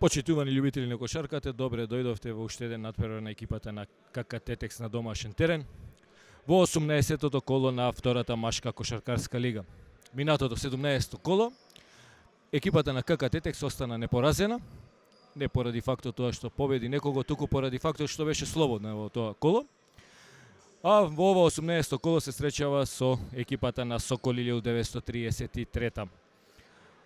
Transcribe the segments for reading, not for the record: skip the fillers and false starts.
Почитувани љубители на кошарката, добре дојдовте во уште еден натпревар на екипата на КК Тетекс на домашен терен во 18-тото коло на втората машка кошаркарска лига. Минатото 17-то коло, екипата на КК Тетекс остана непоразена, не поради фактот тоа што победи некого, туку поради фактот што беше слободна во тоа коло. А во ова 18-то коло се среќава со екипата на Сокол 1933.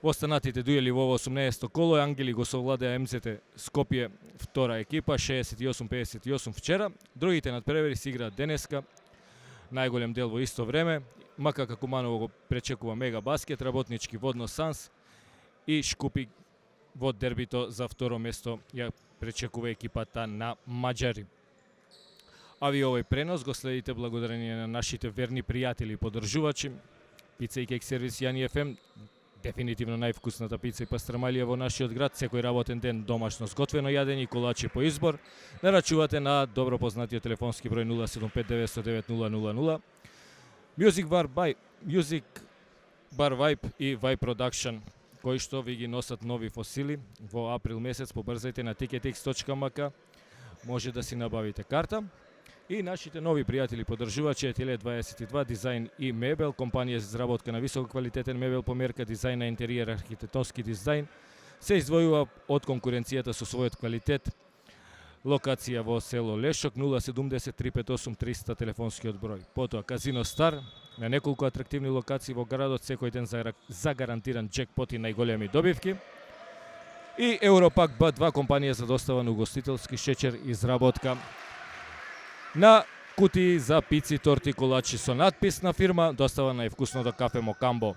Останатите дуели во ова 18-то коло, Ангели го совладеа МЗТ Скопје, втора екипа, 68-58 вчера. Другите надпревари се играат денеска, најголем дел во исто време. МКК Куманово го пречекува Мега Баскет, Работнички Водно Санс и Шкупи во дербито за второ место ја пречекува екипата на Маđари. А ви овој пренос го следите благодарение на нашите верни пријатели и поддржувачи. Пица и кек сервис Јани ФМ, дефинитивно највкусната пица и пастрамалија во нашиот град, секој работен ден домашно сготвено јадење и колачи по избор. Нарачувате на добро познатиот телефонски број 075 909 000. Music Bar Vibe и Vibe Production, кои што ви ги носат нови фосили во април месец. Побрзајте на ticketx.mk, може да си набавите карта. И нашите нови пријатели поддржувачи Теле 22 дизајн и мебел, компанија за изработка на висококвалитетен мебел по мерка, дизајн на интериер, архитектонски дизајн, се издвојува од конкуренцијата со својот квалитет. Локација во село Лешок, 070 358 300 телефонскиот број. Потоа Казино Стар, на неколку атрактивни локации во градот, секој ден за гарантиран джекпот и најголеми добивки. И Европак Б2, компанија за достава на угостителски шеќер и изработка на кутии за пици, торти, колачи со надпис на фирма, достава на вкусното кафе Мокамбо.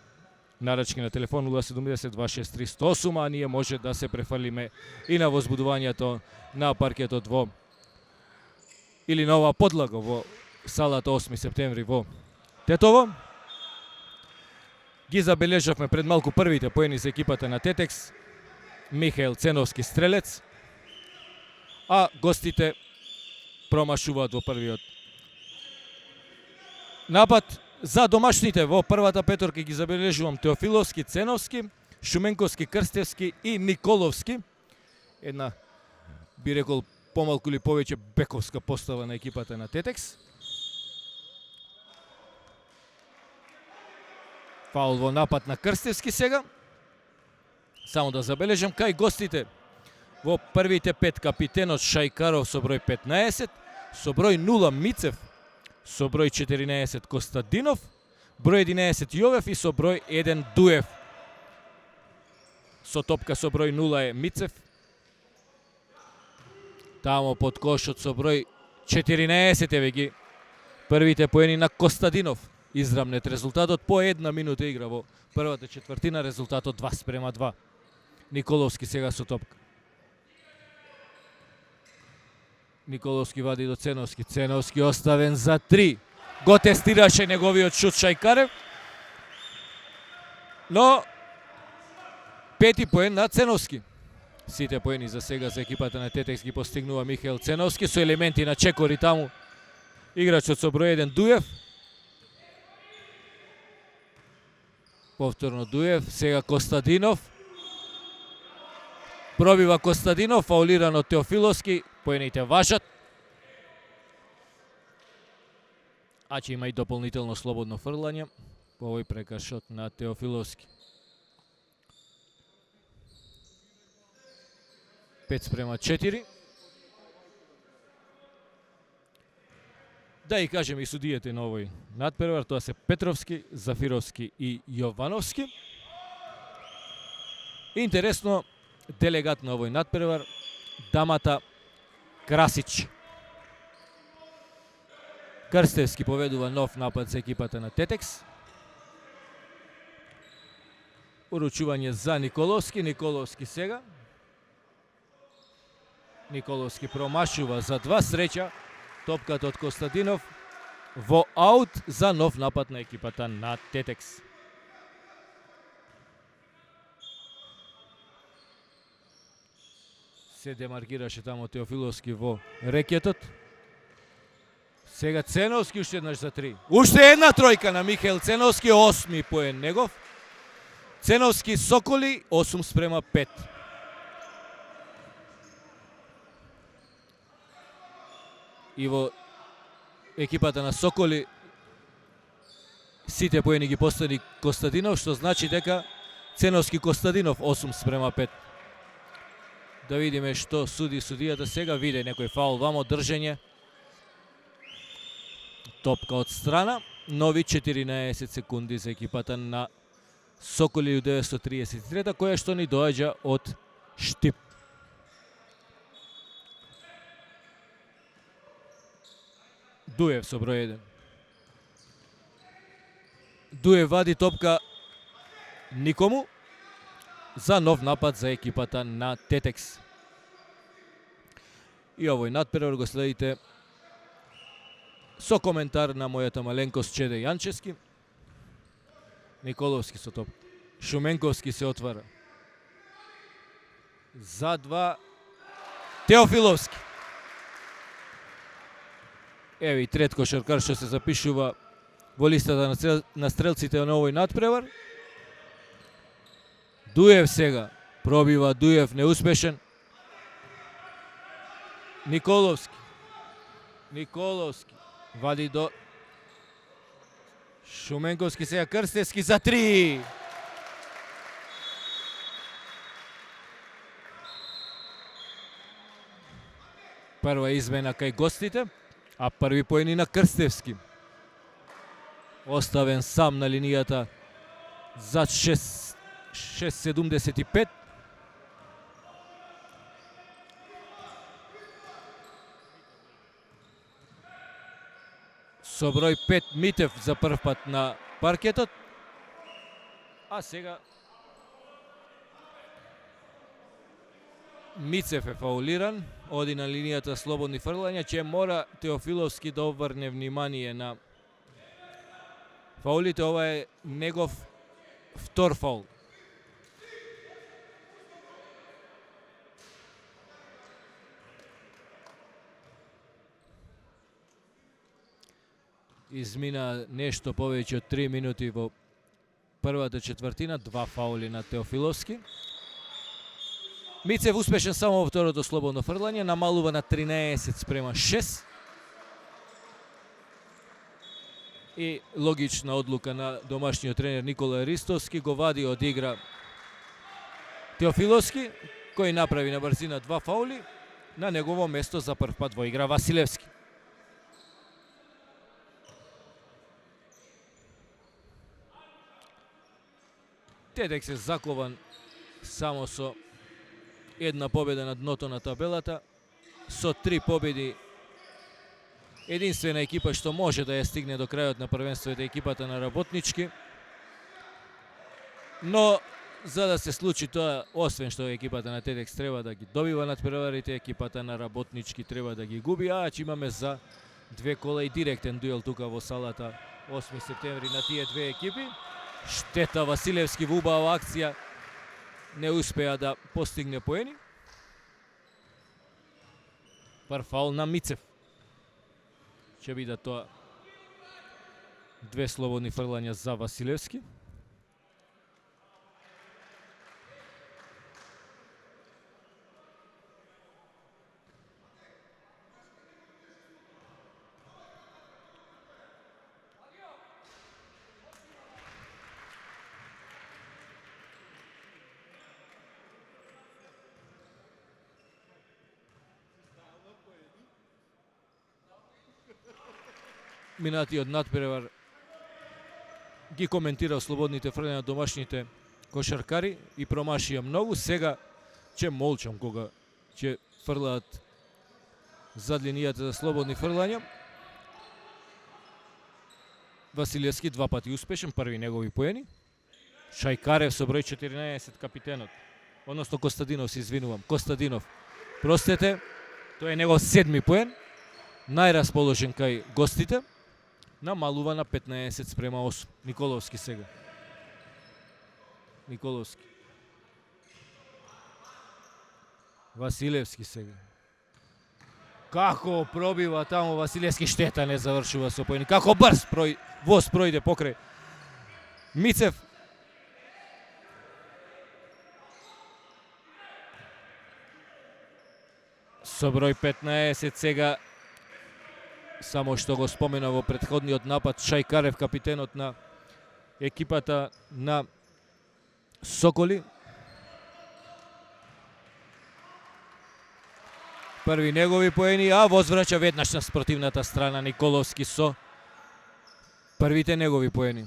Нарачки на телефон 070 263 108, а ние може да се префрлиме и на возбудувањето на паркетот во или на ова подлага во салата 8 септември во Тетово. Ги забележавме пред малку првите поени за екипата на Тетекс, Михаил Ценовски стрелец, а гостите промашуваат во првиот напад. За домашните во првата петорка ги забележувам Теофиловски, Ценовски, Шуменковски, Крстевски и Николовски. Една, би рекол, помалку или повеќе бековска постава на екипата на Тетекс. Фаул во напад на Крстевски сега. Само да забележам, кај гостите во првите пет капитенот Шајкаров со број 15, со број 0 Мицев, со број 14 Костадинов, број 11 Јовев и со број 1 Дуев. Со топка со број 0 е Мицев. Тамо под кошот со број 14 еве ги првите поени на Костадинов. Израмнет резултатот по една минута игра во првата четвртина, резултатот 2:2. Николовски сега со топка. Николовски вади до Ценовски. Ценовски оставен за 3. Го тестираше неговиот шут Шајкарев. Но пети поен на Ценовски. Сите поени за сега за екипата на Тетекс ги постигнува Михаил Ценовски со елементи на чекори таму. Играчот со број 1 Дуев. Повторно Дуев, сега Костадинов. Пробива Костадинов, фаулиран од Теофиловски, поените важат. Ачи има и дополнително слободно фрлање по овој прекршот на Теофиловски. 5:4. Да и кажем и судијите на овој надпревар, тоа се Петровски, Зафировски и Јовановски. Интересно, делегат на овој надпревар, дамата Красич. Крстевски поведува нов напад за екипата на Тетекс. Уручување за Николовски, Николовски сега. Николовски промашува за 2, среќа топката од Костадинов во аут за нов напад на екипата на Тетекс. Се демаркираше тамо Теофиловски во рекетот. Сега Ценовски уште еднаш за 3. Уште една тројка на Михаил Ценовски, 8 поен негов. Ценовски Соколи 8:5. и во екипата на Соколи сите поени ги постави Костадинов, што значи дека Ценовски Костадинов 8:5. Да видиме што суди судијата сега. Виде некој фаул вамо, држење. Топка од страна. Нови 14 секунди за екипата на Соколи 1933, која што ни доаѓа од Штип. Дуев со број 1. Дуев вади топка никому за нов напад за екипата на Тетекс. И овој надпревар го следите со коментар на мојата маленкост Чеде Јанчевски. Николовски со топ. Шуменковски се отвара. За 2 Теофиловски. Еви трет кошаркар што се запишува во листата на стрелците на овој надпревар. Дуев сега. Пробива Дуев, неуспешен. Николовски. Николовски. Вади до Шуменковски сега, Крстевски за 3. Прва измена кај гостите, а први поени на Крстевски. Оставен сам на линијата за 6:75. Со број 5 Митев за прв пат на паркетот. А сега Мицев е фаулиран, оди на линијата слободни фрлања, че мора Теофиловски да обрне внимание на фаулите. Ова е негов втор фаул. Измина нешто повеќе од 3 минути во првата четвртина, 2 фаули на Теофиловски. Мицев успешен само во второто слободно фрлање, намалува на 13:6. И логична одлука на домашниот тренер Никола Ристовски, го вади од игра Теофиловски, кој направи на брзина 2 фаули. На негово место за прв пат во игра Василевски. Тетекс е закован само со една победа на дното на табелата, со 3 победи. Единствена екипа што може да ја стигне до крајот на првенството е екипата на Работнички. Но за да се случи тоа, освен што екипата на Тетекс треба да ги добива надпреварите, екипата на Работнички треба да ги губи, а ќе имаме за 2 кола и директен дуел тука во салата 8 септември на тие две екипи. Штета, Василевски во убава акција не успеа да постигне поени. Прв фаул на Мицев. Ќе биде тоа 2 слободни фрлања за Василевски. Минатиот надпревар ги коментирал слободните фрлања на домашните кошаркари и промашија многу. Сега ќе молчам кога ќе фрлаат зад линијата за слободни фрлања. Василевски 2 пати успешен, први негови поени. Шајкарев со број 14, капитенот. Односно Костадинов, се извинувам. Костадинов, простете, тој е негов 7ми поен. Најрасположен кај гостите. Намалува на 15:8. Николовски сега. Николовски. Василевски сега. Како пробива таму Василевски, штета не завршува со поени. Како брз воз пројде покрај Мицев. Со број 15 сега само што го спомена во претходниот напад, Шајкарев, капитенот на екипата на Соколи. Први негови поени, а возвраќа веднаш на спротивната страна Николовски со првите негови поени.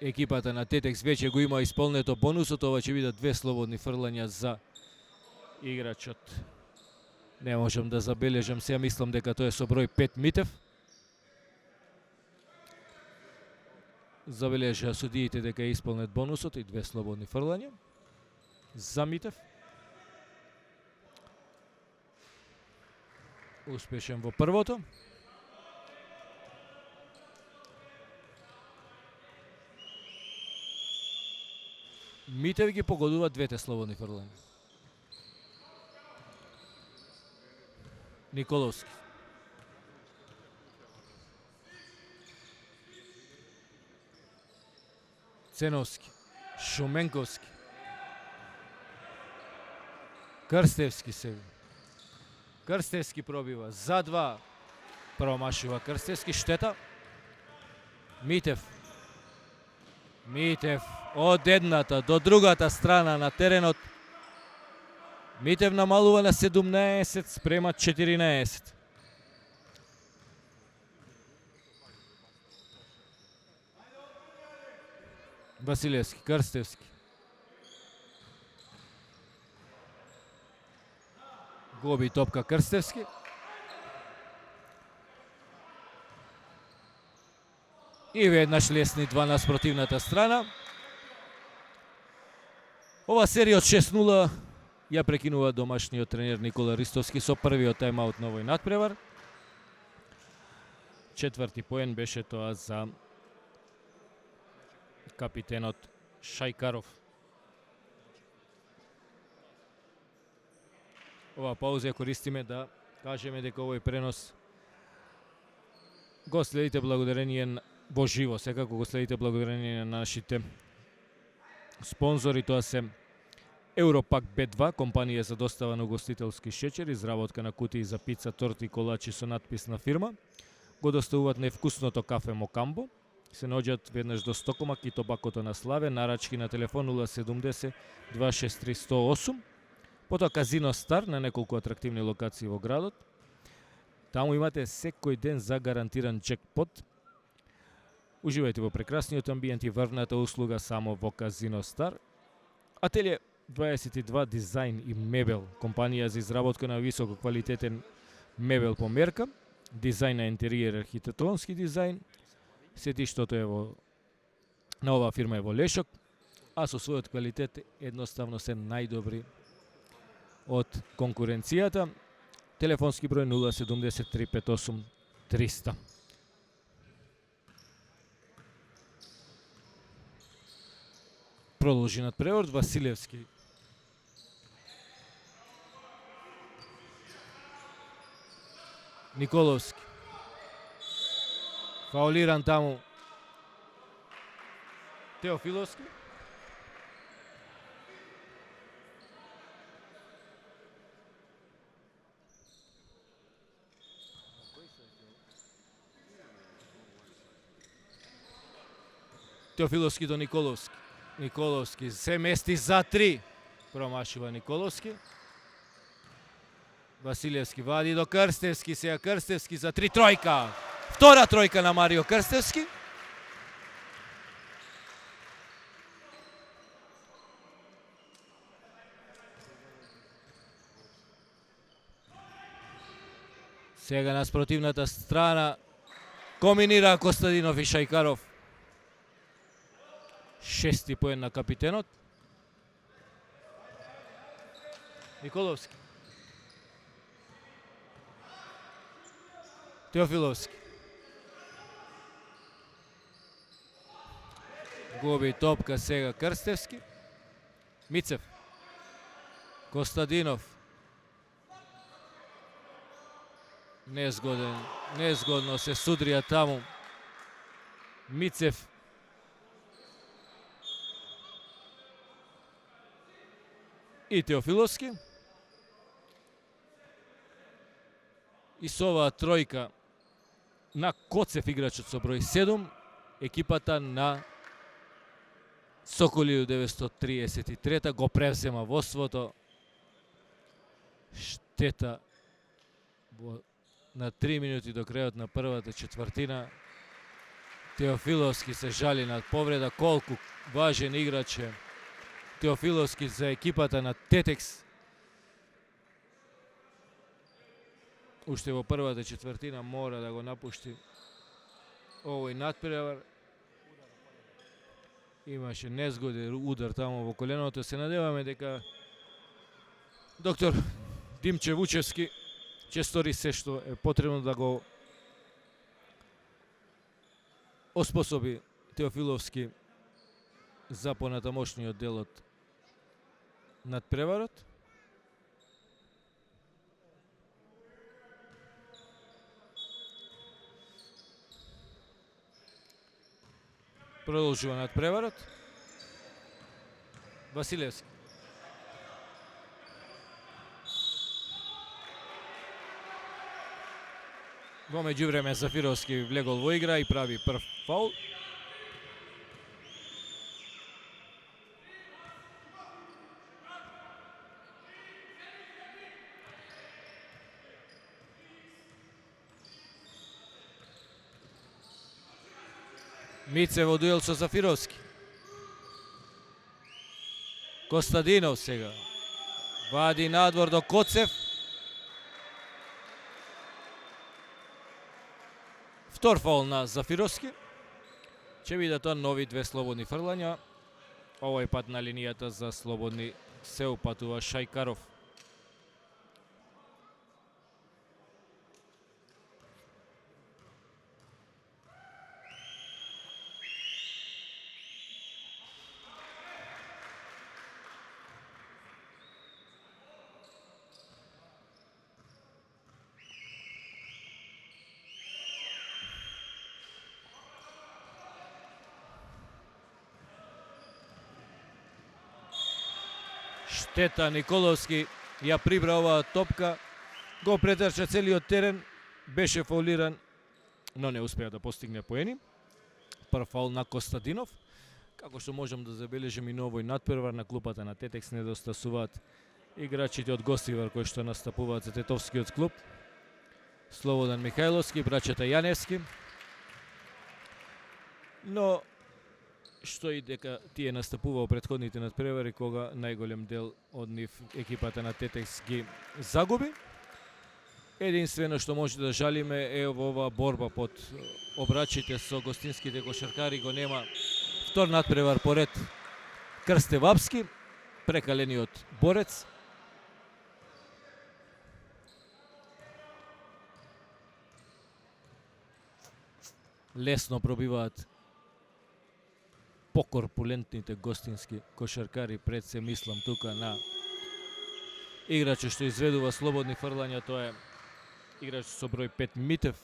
Екипата на Тетекс веќе го има исполнето бонусот, ова ќе бидат 2 слободни фрлања за играчот. Не можам да забележам, сега мислам дека тој е со број 5 Митев. Забележа судиите дека е исполнет бонусот и 2 слободни фрлања за Митев. Успешен во првото. Митев ги погодува 2 слободни фрлања. Николовски. Ценовски. Шуменковски. Крстевски сега. Крстевски пробива за 2. Промашува Крстевски, штета. Митев. Митев од едната до другата страна на теренот. Митев намалува на 17 спрема 14. Василевски, Крстевски. Губи топка Крстевски. И веднаш лесни 2 на спротивната страна. Ова серија од 6-0 ја прекинува домашниот тренер Никола Ристовски со првиот тајмаут на овој надпревар. Четврти поен беше тоа за капитенот Шајкаров. Ова пауза ја користиме да кажеме дека овој пренос го следите благодарение во живо, секако го следите благодарение на нашите спонзори, тоа се Европак Б2, компанија за достава на угостителски шеќер, изработка на кутии за пица, торти и колачи со надпис на фирма. Го доставуваат невкусното кафе Мокамбо. Се наоѓаат веднаш до Стокомак и Тобакото на Славе, нарачки на телефон 070 263 108. Потоа Казино Стар на неколку атрактивни локации во градот. Таму имате секој ден загарантиран джекпот. Уживајте во прекрасниот амбиент и врвната услуга само во Казино Стар. Ателје 22 дизајн и мебел, компанија за изработка на високо квалитетен мебел по мерка, дизајн на интериер, архитектонски дизајн. Сетиштото е на оваа фирма е во Лешок, а со својот квалитет едноставно се најдобри од конкуренцијата. Телефонски број 070 358 300. Продолжи надпревар Василевски. Николовски. Фаулиран таму Теофиловски. Теофиловски до Николовски. Николовски се мести за 3. Промашува Николовски. Василевски вади до Крстевски, сега Крстевски за 3 тројка. Втора тројка на Марио Крстевски. Сега на спротивната страна комбинира Костадинов и Шајкаров. Шести поен на капитенот. Николовски. Теофиловски. Губи топка сега Крстевски. Мицев. Костадинов. Незгодно се судрија таму. Мицев. И Теофиловски. И со оваа тројка на Коцев, играчот со број 7, екипата на Соколи 1933 го превзема водството. Штета на 3 минути до крајот на првата четвртина. Теофиловски се жали над повреда. Колку важен играч е Теофиловски за екипата на Тетекс. Уште во првата четвртина мора да го напушти овој надпревар. Имаше незгоден удар тамо во коленото. Се надеваме дека доктор Димче Вучевски ќе стори се што е потребно да го оспособи Теофиловски за понатамошниот дел од надпреварот. Продолжува надпреварот. Василевски. Во меѓувреме Зафировски влегол во игра и прави прв фаул. Мице во дуел со Зафировски. Костадинов сега вади надвор до Коцев. Втор фаул на Зафировски. Ќе бидат тоа нови две слободни фрлања. Овој пат на линијата за слободни се упатува Шајкаров. Штета, Николовски ја прибра оваа топка, го претрча целиот терен, беше фаулиран, но не успеа да постигне поени. Прв фаул на Костадинов. Како што можам да забележим и на овој надпревар на клупата на Тетекс недостасуваат играчите од гостивар кои што настапуваат за Тетовскиот клуб. Слободан Михајловски, браќата Јаневски. Но што и дека тие настапува во претходните надпревари кога најголем дел од нив екипата на Тетекс ги загуби. Единствено што може да жалиме е во оваа борба под обрачите со гостинските кошаркари го нема втор надпревар поред Крсте Вапски, прекалениот борец. Лесно пробиваат покорпулентните гостински кошаркари, пред се мислам тука на играчот што изведува слободни фрлања, тоа е играч со број 5 Митев,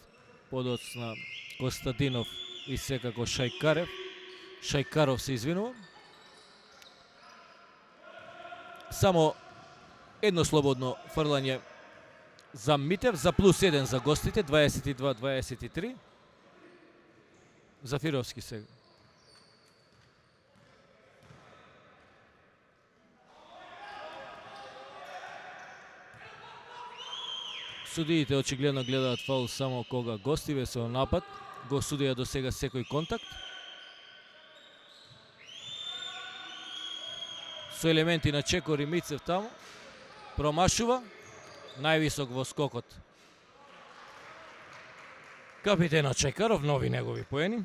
подоцна Костадинов и секако Шајкаров се извинува. Само едно слободно фрлање за Митев, за плюс 1 за гостите, 22-23. Зафировски сега. Судиите очигледно гледаат фаул само кога гостиве со напад го судија до сега секој контакт. Со елементи на Чекор и Мицев таму. Промашува. Највисок во скокот капитенот Чекаров, нови негови поени.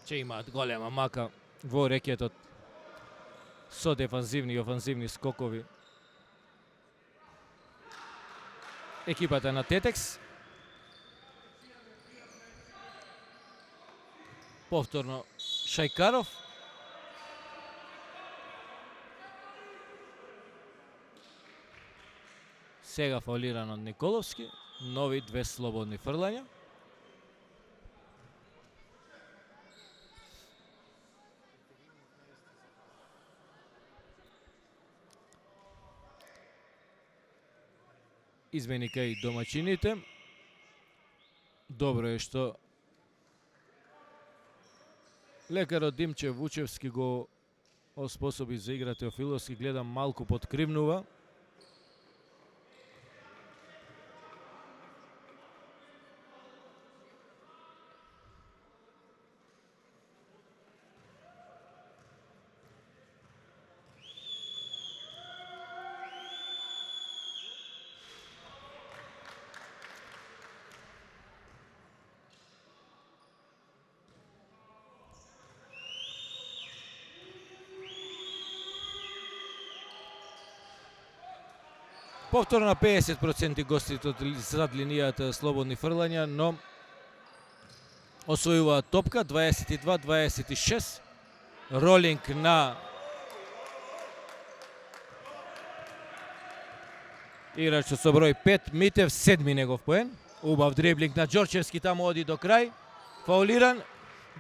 Че имаат голема мака во рекетот со дефанзивни и офанзивни скокови. Екипата на Тетекс. Повторно Шајкаров. Сега фаулиран од Николовски. Нови две слободни фрлања. измени кај домаќините. Добро е што лекарот Димче Вучевски го оспособи за игра Теофиловски, гледам малку подкривнува. Повторно на 50% гостите од зад линијата слободни фрлања, но освојуваат топка 22-26. Ролинг на играчот со број 5, Митев, 7 негов поен. Убав дриблинг на Ѓорчевски, таму оди до крај. Фаулиран.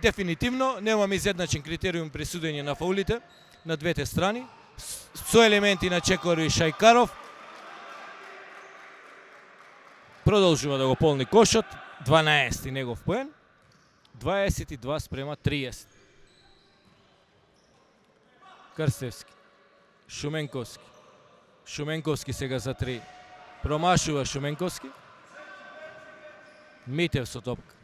Дефинитивно немаме изедначен критериум при судење на фаулите на двете страни. Со елементи на Чекор и Шајкаров. Продолжува да го полни кошот. 12 негов поен. 22-30. Крстевски. Шуменковски. Шуменковски сега за 3. Промашува Шуменковски. Митев со топка.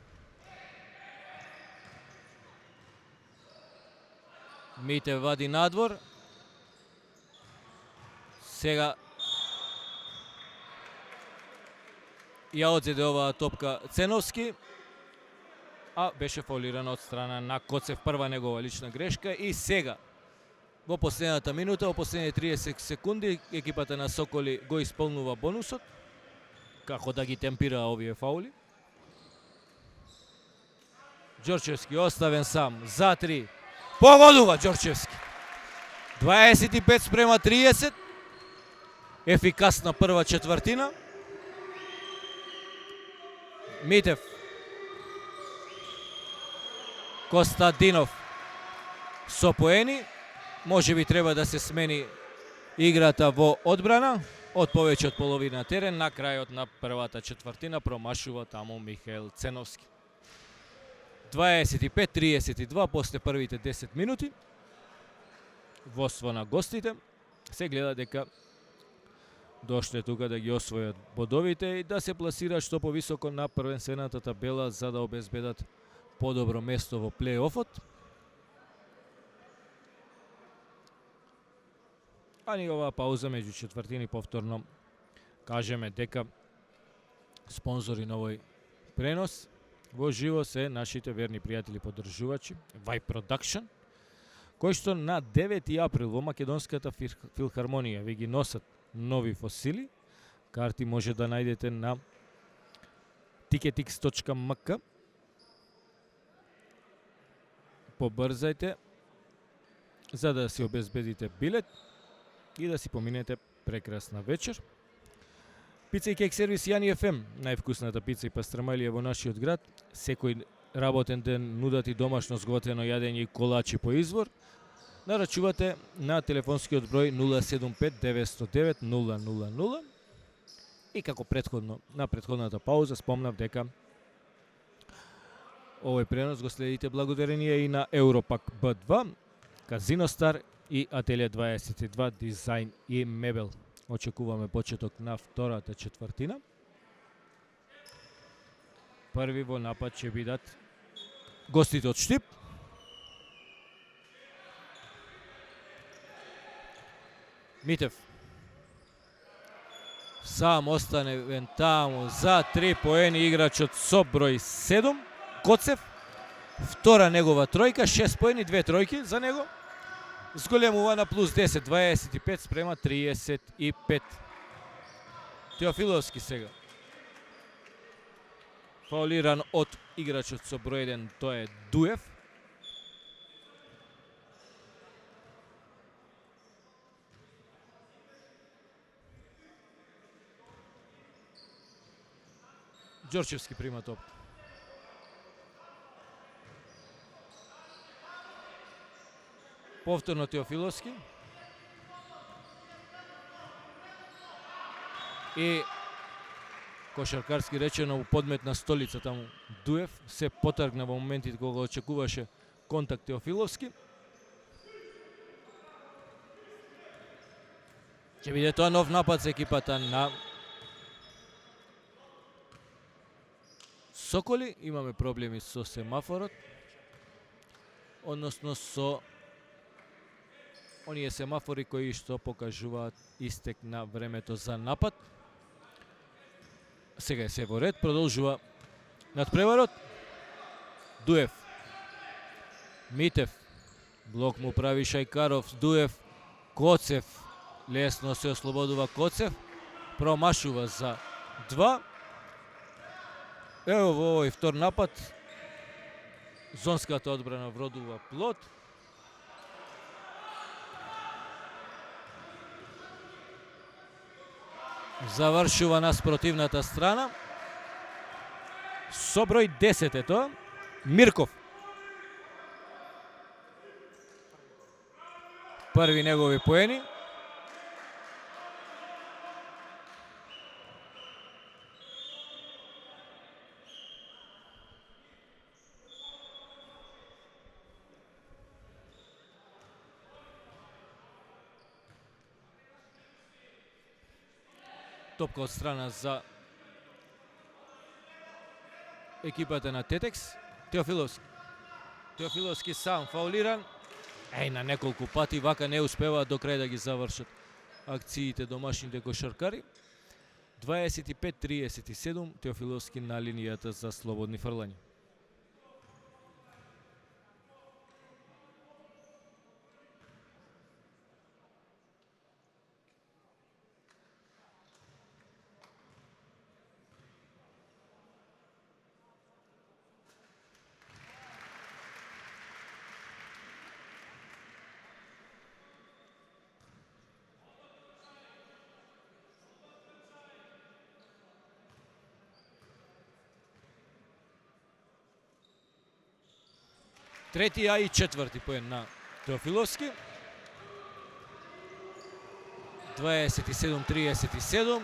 Митев вади надвор. Сега ја одзеде оваа топка Ценовски, а беше фаулиран од страна на Коцев, прва негова лична грешка. И сега, во последната минута, во последните 30 секунди, екипата на Соколи го исполнува бонусот, како да ги темпира овие фаули. Ѓорчевски оставен сам, за 3, погодува Ѓорчевски. 25-30, ефикасна прва четвртина. Митев, Костадинов со поени. Може би треба да се смени играта во одбрана од повеќе од половина терен. На крајот на првата четвртина промашува таму Михаил Ценовски. 25-32 после првите 10 минути. Водство на гостите. Се гледа дека дошле тука да ги освојат бодовите и да се пласираат што повисоко на првенствената табела за да обезбедат подобро место во плей-офот. А ни оваа пауза меѓу четвртини повторно кажеме дека спонзори на овој пренос во живо се нашите верни пријатели поддржувачи Vibe Production, кои што на 9 април во Македонската филхармонија ви ги носат нови фосили. Карти може да најдете на ticketx.mk. Побрзајте за да си обезбедите билет и да си поминете прекрасна вечер. Пица и кек сервис Јани ФМ, највкусната пица и пастрамалија во нашиот град. Секој работен ден нудат и домашно сготвено јадење и колачи по извор. Нарачувате на телефонскиот број 075 909 000. И како претходно, на претходната пауза спомнав дека овој пренос го следите благодарение и на Европак Б2, Казино Стар и Ателие 22 дизајн и мебел. Очекуваме почеток на втората четвртина. Први во напад ќе бидат гостите од Штип. Митев сам остане таму за 3 поени играчот со број 7, Коцев. Втора негова тројка, 6 поени, 2 тројки за него. Зголемува на плюс 10, 25-35. Теофиловски сега. Фаулиран од играчот со број 1, тоа е Дуев. Ѓорчевски прима топ. Повторно Теофиловски. И кошаркарски речено у подметна столица таму Дуев, се потргна во моментите кога очекуваше контакт Теофиловски. Ќе биде тоа нов напад за екипата на Соколи. Имаме проблеми со семафорот, односно со оние семафори кои што покажуваат истек на времето за напад. Сега е се во ред, продолжува надпреварот. Дуев, Митев, блок му прави Шајкаров, Дуев, Коцев, лесно се ослободува Коцев, промашува за 2. Ево во овој втор напад, зонската одбрана вродува плод. Завршува на спротивната страна. Со број 10 е тоа. Мирков. Први негови поени. Топка од страна за екипата на Тетекс. Теофиловски. Теофиловски сам фаулиран. На неколку пати вака не успеваат до крај да ги завршат акциите домашните кошаркари. 25-37 Теофиловски на линијата за слободни фрлања. Трети, а и четврти поен на Теофиловски. 27-37,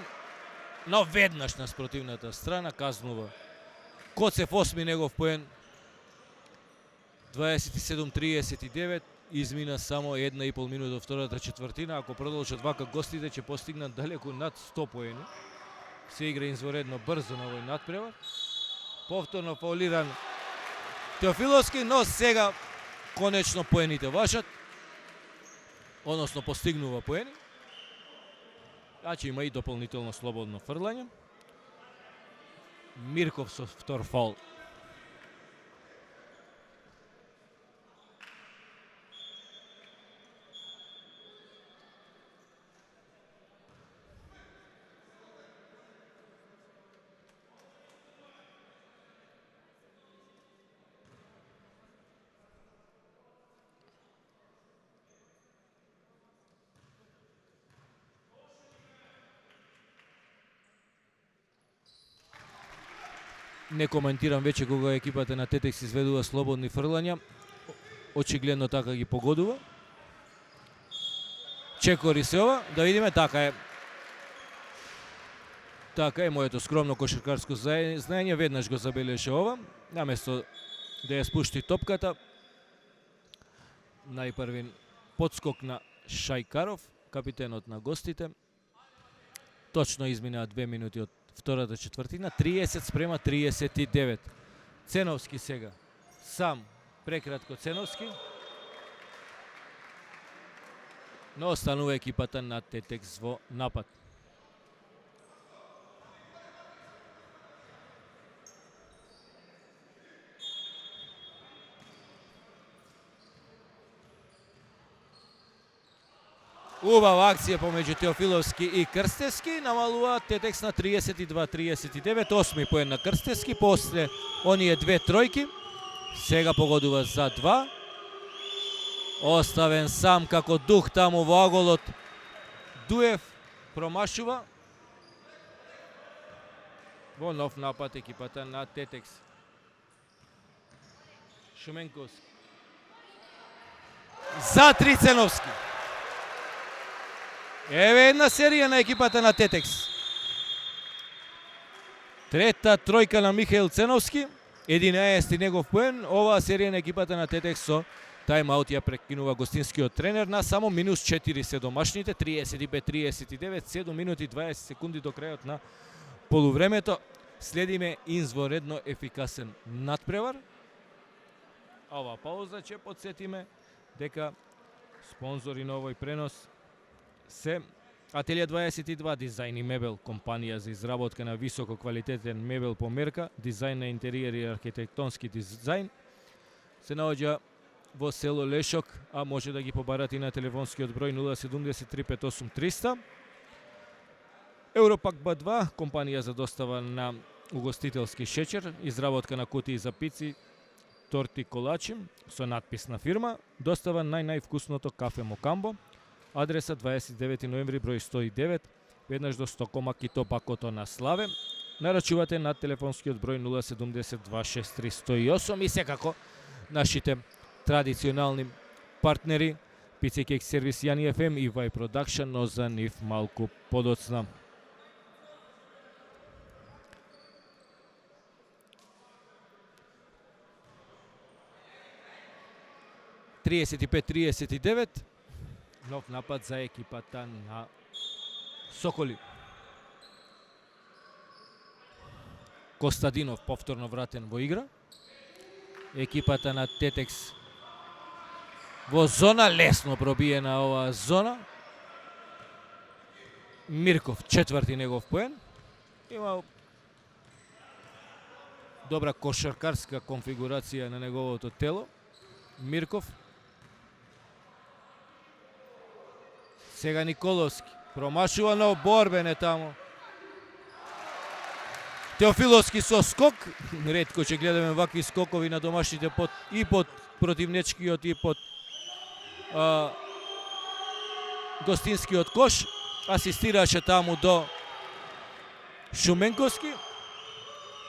но веднаш на спротивната страна казнува Коцев, 8 негов поен. 27-39, измина само 1,5 минута до втората четвртина. Ако продолжат вака, гостите ќе постигнат далеку над 100 поени. Се игра изворедно брзо на овој надпревар. Повторно фаулиран Теофиловски, но сега конечно поените важат, односно постигнува поени. Значи има и дополнително слободно фрлање. Мирков со втор фаул. Не коментирам веќе кога екипата на Тетекс изведува слободни фрлања. Очигледно така ги погодува. Чекори се ова, да видиме, така е. Така е, моето скромно кошаркарско знаење веднаш го забележа ова. Наместо да ја спушти топката, најпрвин подскок на Шајкаров, капитенот на гостите. Точно изминаа 2 минути од втората четвртина, 30-39. Ценовски сега. Сам, прекратко Ценовски. Но останува екипата на Тетекс во напад. Убава акција помеѓу Теофиловски и Крстевски, намалуваат Тетекс на 32-39, 8 поен на Крстевски, после оние две тројки, сега погодува за 2. Оставен сам како дух таму во аголот, Дуев промашува. Во нов напад екипата на Тетекс. Шуменковски. За 3 Ценовски. Еве една серија на екипата на Тетекс. Трета тројка на Михаил Ценовски, 11 негов поен. Оваа серија на екипата на Тетекс со тайм-аут ја прекинува гостинскиот тренер на само минус 4 се домашните, 35-39, 7 минути 20 секунди до крајот на полувремето. Следиме изворедно ефикасен надпревар. А оваа пауза ќе подсетиме дека спонзори на овој пренос се Ателија 22 дизајн и мебел, компанија за изработка на високо квалитетен мебел по мерка, дизајн на интериер и архитектонски дизајн. Се наоѓа во село Лешок, а може да ги побарате и на телефонскиот број 070 358 300. Европак Б2, компанија за достава на угостителски шеќер, изработка на кутии за пици, торти, колачи со надпис на фирма, достава највкусното кафе Мокамбо. Адреса 29 ноември број 109, веднаш до Стокома Китобакото на Славе. Нарачувате на телефонскиот број 070 263 108 и секако нашите традиционални партнери Пица и кек сервис Јани FM и Вај Продакшн, но за нив малку подоцна. (35-39). Нов напад за екипата на Соколи. Костадинов повторно вратен во игра. Екипата на Тетекс во зона, лесно пробиена оваа зона. Мирков, четврти негов поен. Има добра кошаркарска конфигурација на неговото тело. Мирков. Сега Николовски промашува, но борбен е таму. Теофиловски со скок. Ретко ќе гледаме вакви скокови на домашните и под противнечкиот и под гостинскиот кош. Асистираше таму до Шуменковски,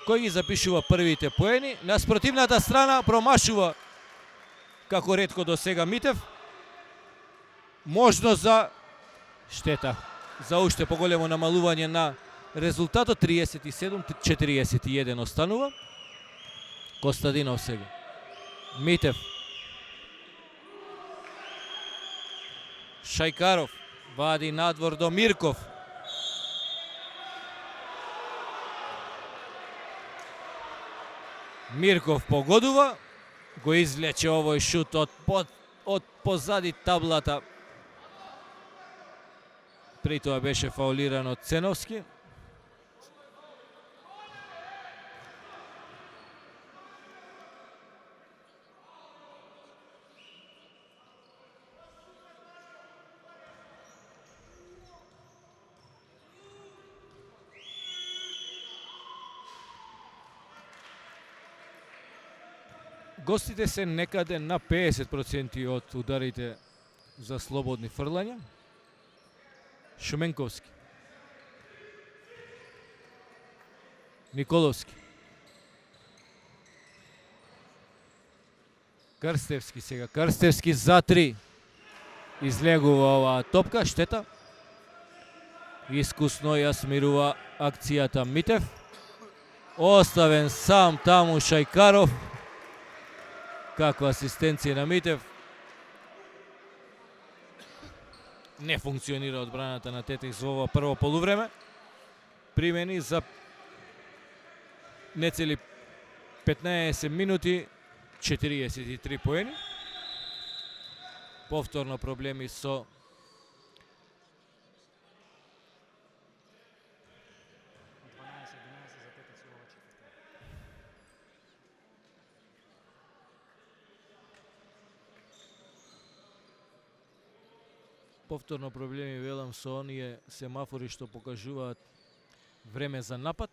кој ги запишува првите поени. На спротивната страна промашува како ретко до сега Митев. Можно за штета, за уште поголемо намалување на резултатот. 37-41 останува. Костадинов сега. Митев. Шајкаров вади надвор до Мирков. Мирков погодува, го извлече овој шут од позади таблата. При тоа беше фаулиран од Ценовски. Гостите се некаде на 50% од ударите за слободни фрлања. Шуменковски. Николовски. Крстевски сега. Крстевски за 3. Излегува оваа топка, штета. Искусно ја смирува акцијата Митев. Оставен сам таму Шајкаров. Каква асистенција на Митев. Не функционира одбраната на Тетекс во ова прво полувреме. Примени за нецели 15 минути, 43 поени. Повторно проблеми со повторно проблеми, велам, со оние семафори што покажуваат време за напад.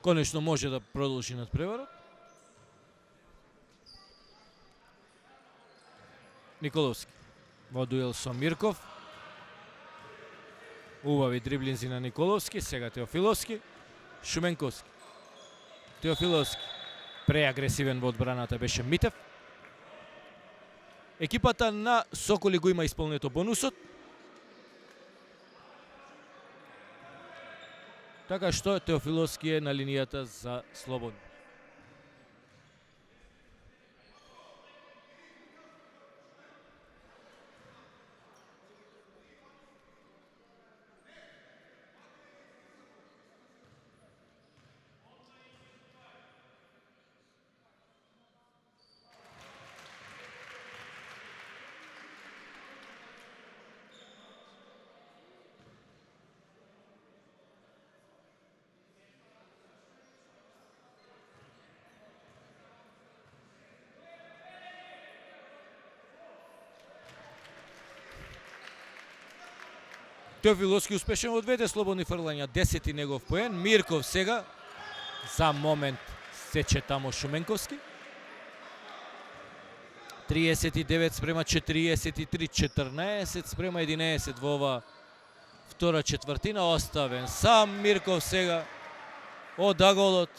Конечно може да продолжи надпреварот. Николовски. Во дуел со Мирков. Убави дриблинзи на Николовски, сега Теофиловски. Шуменковски. Теофиловски. Преагресивен во одбраната беше Митев. Екипата на Соколи го има исполнето бонусот. Така што Теофиловски е на линијата за слободно. Теофиловски успешен во двете слободни фрлања, 10 негов поен. Мирков сега, за момент сече тамо Шуменковски. 39 спрема 43, 14 спрема 11 во ова втора четвртина. Оставен сам Мирков сега од аголот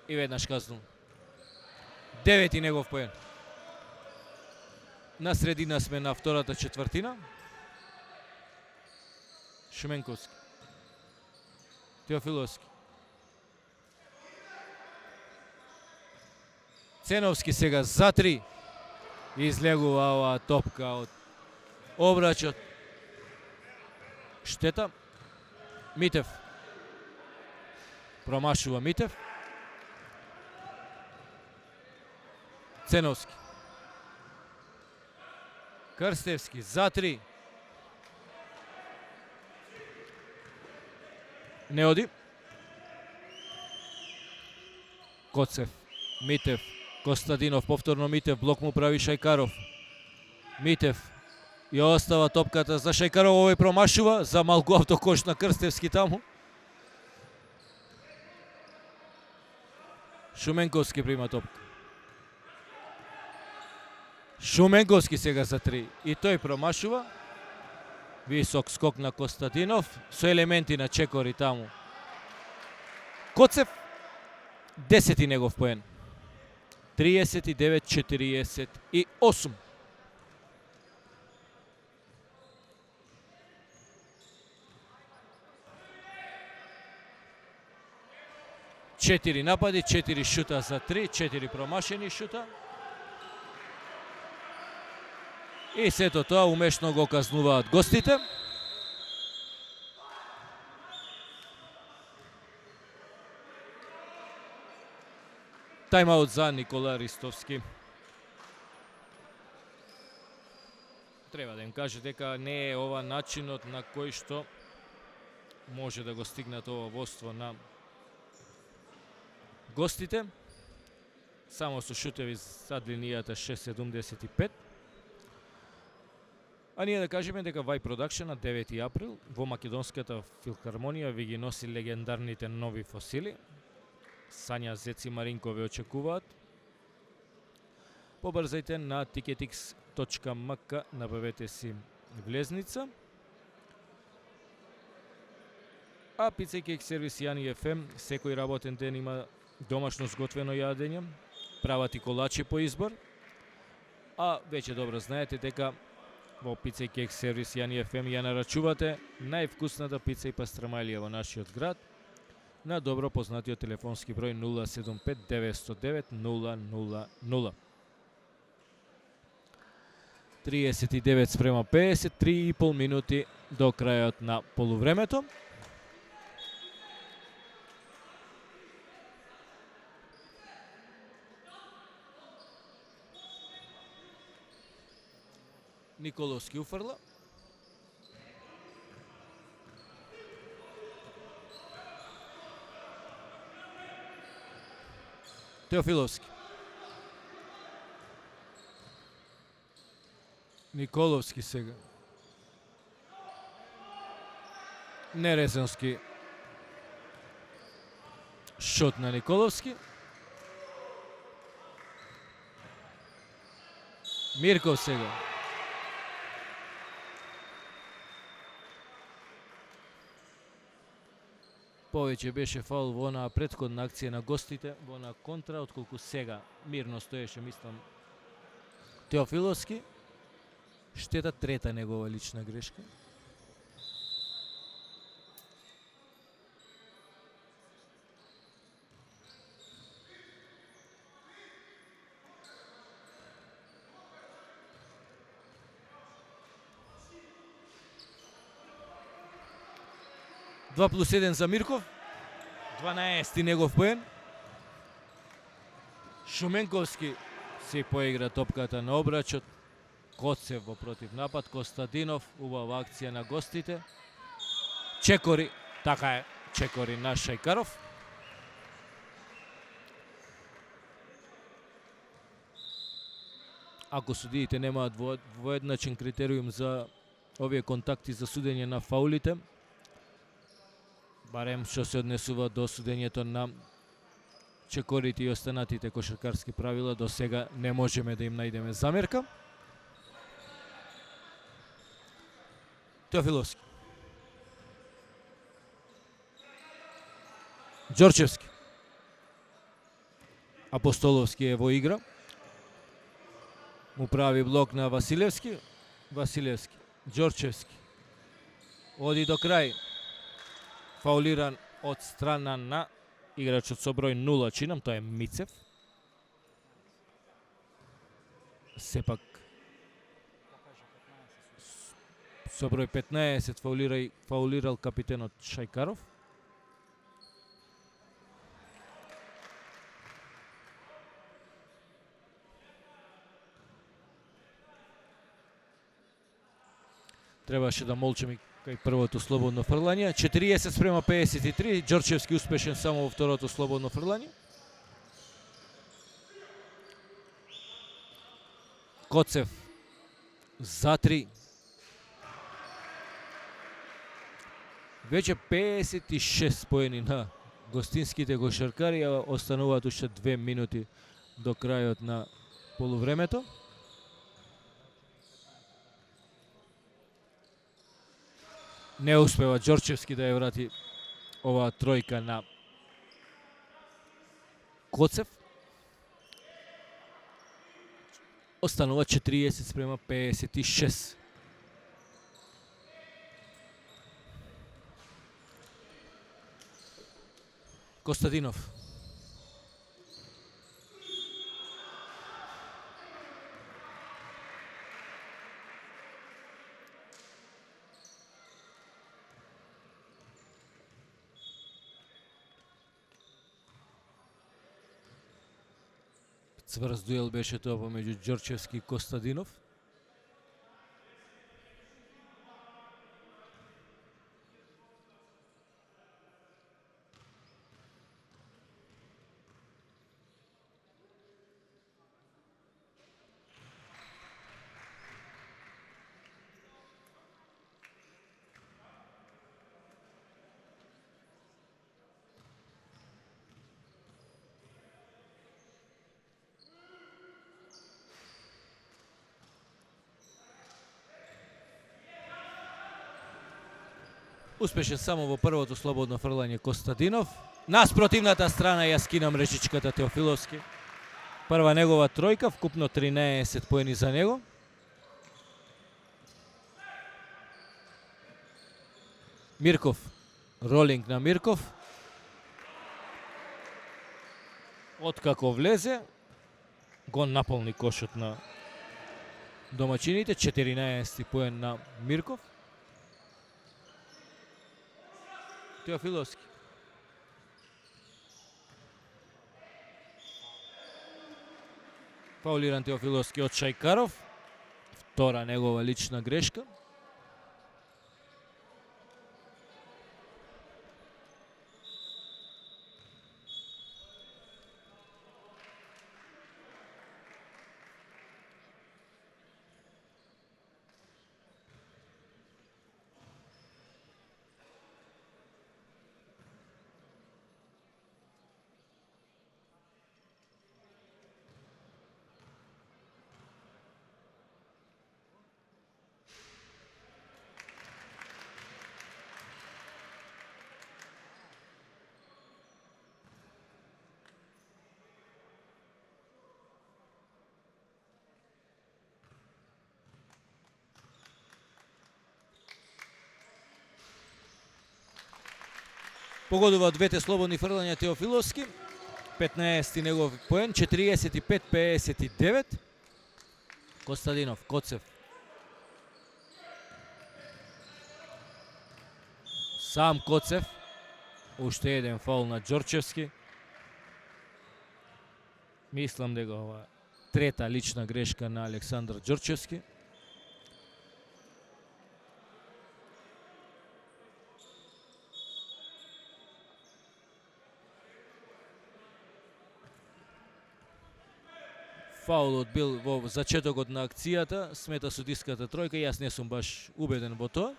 и веднаш казнул. 9 негов поен. На средина сме на втората четвртина. Шуменковски. Теофиловски. Ценовски сега за 3. Излегува оваа топка од обрачот. Штета. Митев. Промашува Митев. Ценовски. Крстевски за 3. Не оди. Коцев, Митев, Костадинов, повторно Митев, блок му прави Шајкаров. Митев ја остава топката за Шајкаров, овој промашува, за малку автокош на Крстевски таму. Шуменковски прима топка. Шуменковски сега за 3 и тој промашува. Висок скок на Костадинов со елементи на чекори таму. Коцев, 10 негов поен. 39-48. Четири напади, 4 шута за 3, 4 промашени шута. И сето тоа умешно го казнуваат гостите. Тајмаут за Никола Ристовски. Треба да им каже дека не е ова начинот на кој што може да го стигнат ова водство на гостите. Само со шутеви зад линијата 6.75. А ние да кажеме дека Вај Продакшн на 9 април во Македонската филхармонија ви ги носи легендарните нови фосили. Сања Зеци Маринко ве очекуваат. Побрзајте на ticketx.mk, набавете си влезница. А Пица и Кейк сервис Јани ФМ секој работен ден има домашно сготвено јадење, прават и колачи по избор. А веќе добро знаете дека во Пица и Кейк сервис Јани ФМ ја нарачувате највкусната пица и пастрамалија во нашиот град на добро познатиот телефонски број 075 909 000. 39 спрема 50, 3,5 минути до крајот на полувремето. Николовски уфрла. Теофиловски. Николовски сега. Нерезонски шот на Николовски. Мирков сега. Повеќе беше фаул во онаа претходна акција на гостите, во на контра, отколку сега мирно стоеше, мислам, Теофиловски. Штета, трета негова лична грешка. Два плюс 1 за Мирков. 12 негов поен. Шуменковски си поигра топката на обрачот. Коцев во против напад. Костадинов, убава акција на гостите. Чекори, така е, Чекори на Шајкаров. Ако судиите немаат воедначен критериум за овие контакти за судење на фаулите, барем што се однесува до судењето на чекорите и останатите кошаркарски правила, до сега не можеме да им најдеме замерка. Теофиловски. Ѓорчевски. Апостоловски е во игра. Му прави блок на Василевски. Василевски. Ѓорчевски. Оди до крај. Фаулиран од страна на играчот со број 0, чинам, тоа е Мицев. Сепак со број 15 фаулирал капитенот Шајкаров. Требаше да молчим и кај првото слободно фрлање. 40 спрема 53. Ѓорчевски успешен само во второто слободно фрлање. Коцев за 3. Веќе 56 поени на гостинските кошаркари, а остануваат уште 2 минути до крајот на полувремето. Не успева Ѓорчевски да ја врати оваа тројка на Коцев. Останува 40 спрема 56. Костадинов. Цврст дуел беше тоа помеѓу Ѓорчевски и Костадинов. Успешен само во првото слободно фрлање Костадинов. На спротивната страна ја скина мрежичката Теофиловски. Прва негова тројка, вкупно 13 поени за него. Мирков. Ролинг на Мирков. Откако влезе, го наполни кошот на домачините. 14 поен на Мирков. Теофиловски. Фаулиран Теофиловски од Шајкаров. Втора негова лична грешка. Погодува двете слободни фрлања Теофиловски. 15 негов поен, 45-59. Костадинов, Коцев. Сам Коцев. Уште еден фаул на Ѓорчевски. Мислам дека ова трета лична грешка на Александар Ѓорчевски. Фаулот бил во зачетокот на акцијата, смета судиската тројка, јас не сум баш убеден во тоа.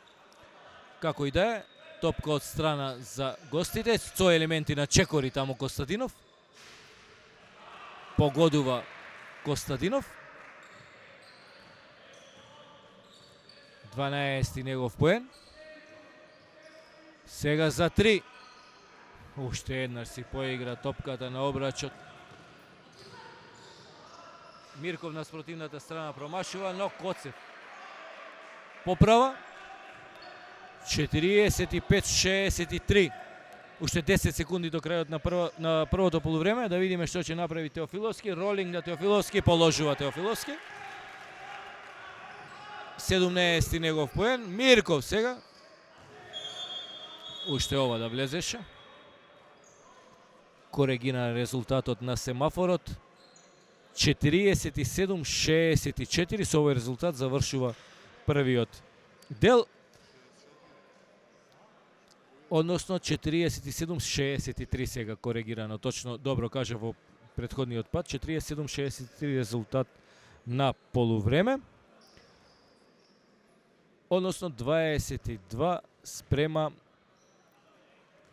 Како и да е, топка од страна за гостите, со елементи на чекори таму Костадинов. Погодува Костадинов. 12 негов поен. Сега за 3. Уште еднаш си поигра топката на обрачот. Мирков на спротивната страна промашува, но Коцев поправа. 45-63. Уште 10 секунди до крајот на првото полувреме. Да видиме што ќе направи Теофиловски. Ролинг на Теофиловски, положува Теофиловски. 17 негов поен. Мирков сега. Уште ова да влезеше. Коригира резултатот на семафорот. 47-64. Со овој резултат завршува првиот дел. Односно 47-63 сега коригирано. Точно добро кажа во претходниот пат. 47-63 резултат на полувреме. Односно 22 спрема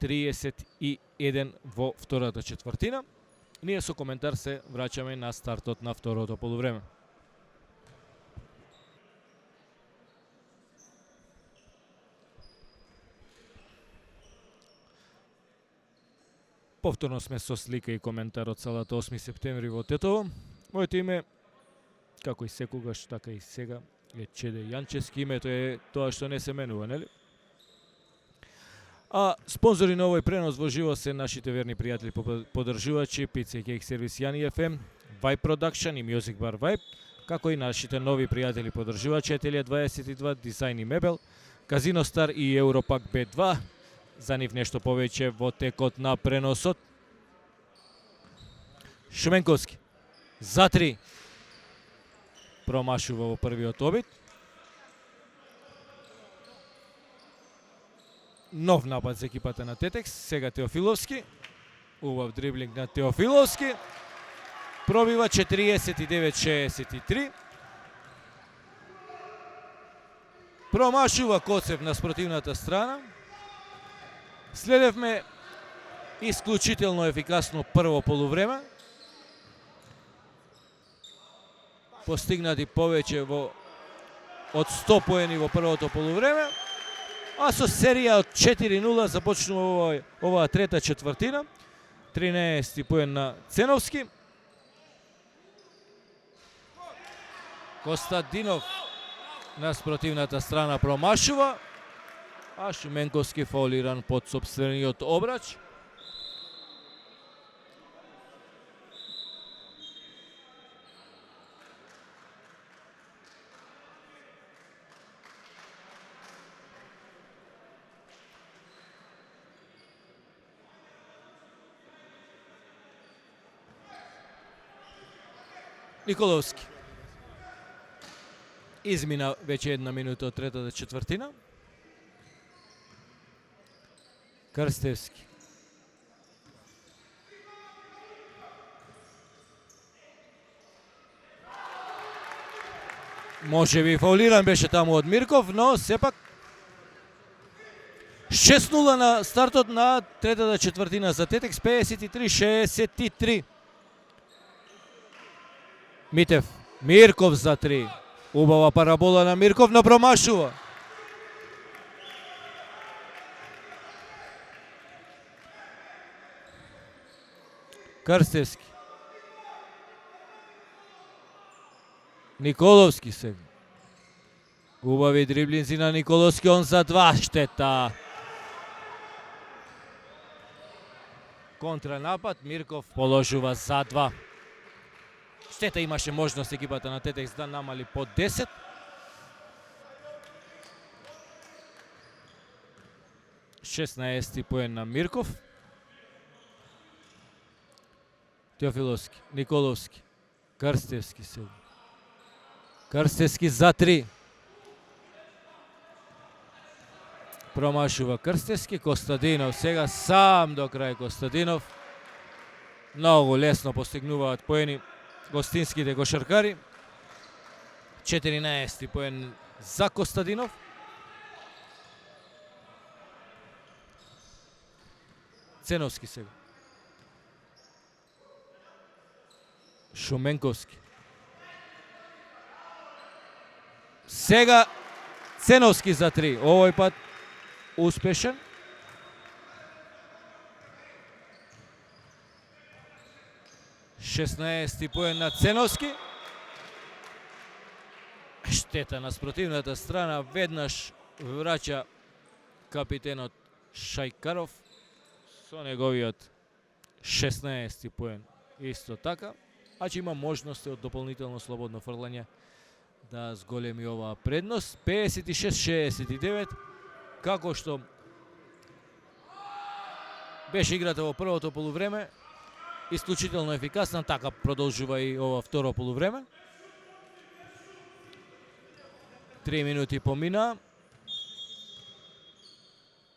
31 во втората четвртина. Ние со коментар се враќаме на стартот на второто полувреме. Повторно сме со слика и коментар од салата 8 септември во Тетово. Моето име, како и секогаш, така и сега, е Чеде Јанчевски. Името е тоа што не се менува, нели? А спонзори на овој пренос во живо се нашите верни пријатели поддржувачи Pizza и Cake Service Јани FM, Vibe Production и Music Bar Vibe, како и нашите нови пријатели поддржувачи Ателија 22, Дизајн и Мебел, Казино Стар и Европак B2. За нив нешто повеќе во текот на преносот. Шуменковски за 3. Промашува во првиот обид. Нов напад за екипата на Тетекс. Сега Теофиловски. Убав дриблинг на Теофиловски. Пробива 49-63. Промашува Коцев на спротивната страна. Следевме исклучително ефикасно прво полувреме. Постигнати повеќе од 100 поени во првото полувреме. А со серија од 4-0 започнува оваа трета четвртина. 13 поен на Ценовски. Костадинов на спротивната страна промашува. А Шуменковски фаулиран под сопствениот обрач. Николовски. Измина веќе една минута од третата четвртина. Крстевски. Може би фаулиран беше таму од Мирков, но сепак 6-0 на стартот на третата четвртина за Тетекс, 53-63. Митев, Мирков за 3. Убава парабола на Мирков, но промашува. Крстевски. Николовски сега. Убави дриблинзи на Николовски, он за 2, штета. контранапад, Мирков положува за 2. Штета имаше можност екипата на Тетекс да намали по 10. Шеснаести поен на Мирков. Теофиловски, Николовски, Крстевски се. Крстевски за 3. Промашува Крстевски, Костадинов сега сам до крај Костадинов. Многу лесно постигнуваат поени гостинските кошаркари. 14 поен за Костадинов. Ценовски сега. Шуменковски. Сега Ценовски за 3. Овој пат успешен. Шеснаести поен на Ценовски. Штета на спротивната страна. Веднаш враќа капитенот Шајкаров со неговиот 16 поен. Исто така. Значи има можности од дополнително слободно фрлање да зголеми оваа предност. 56-69. Како што беше играта во првото полувреме, исклучително ефикасна, така продолжува и ова второ полувреме. 3 минути помина,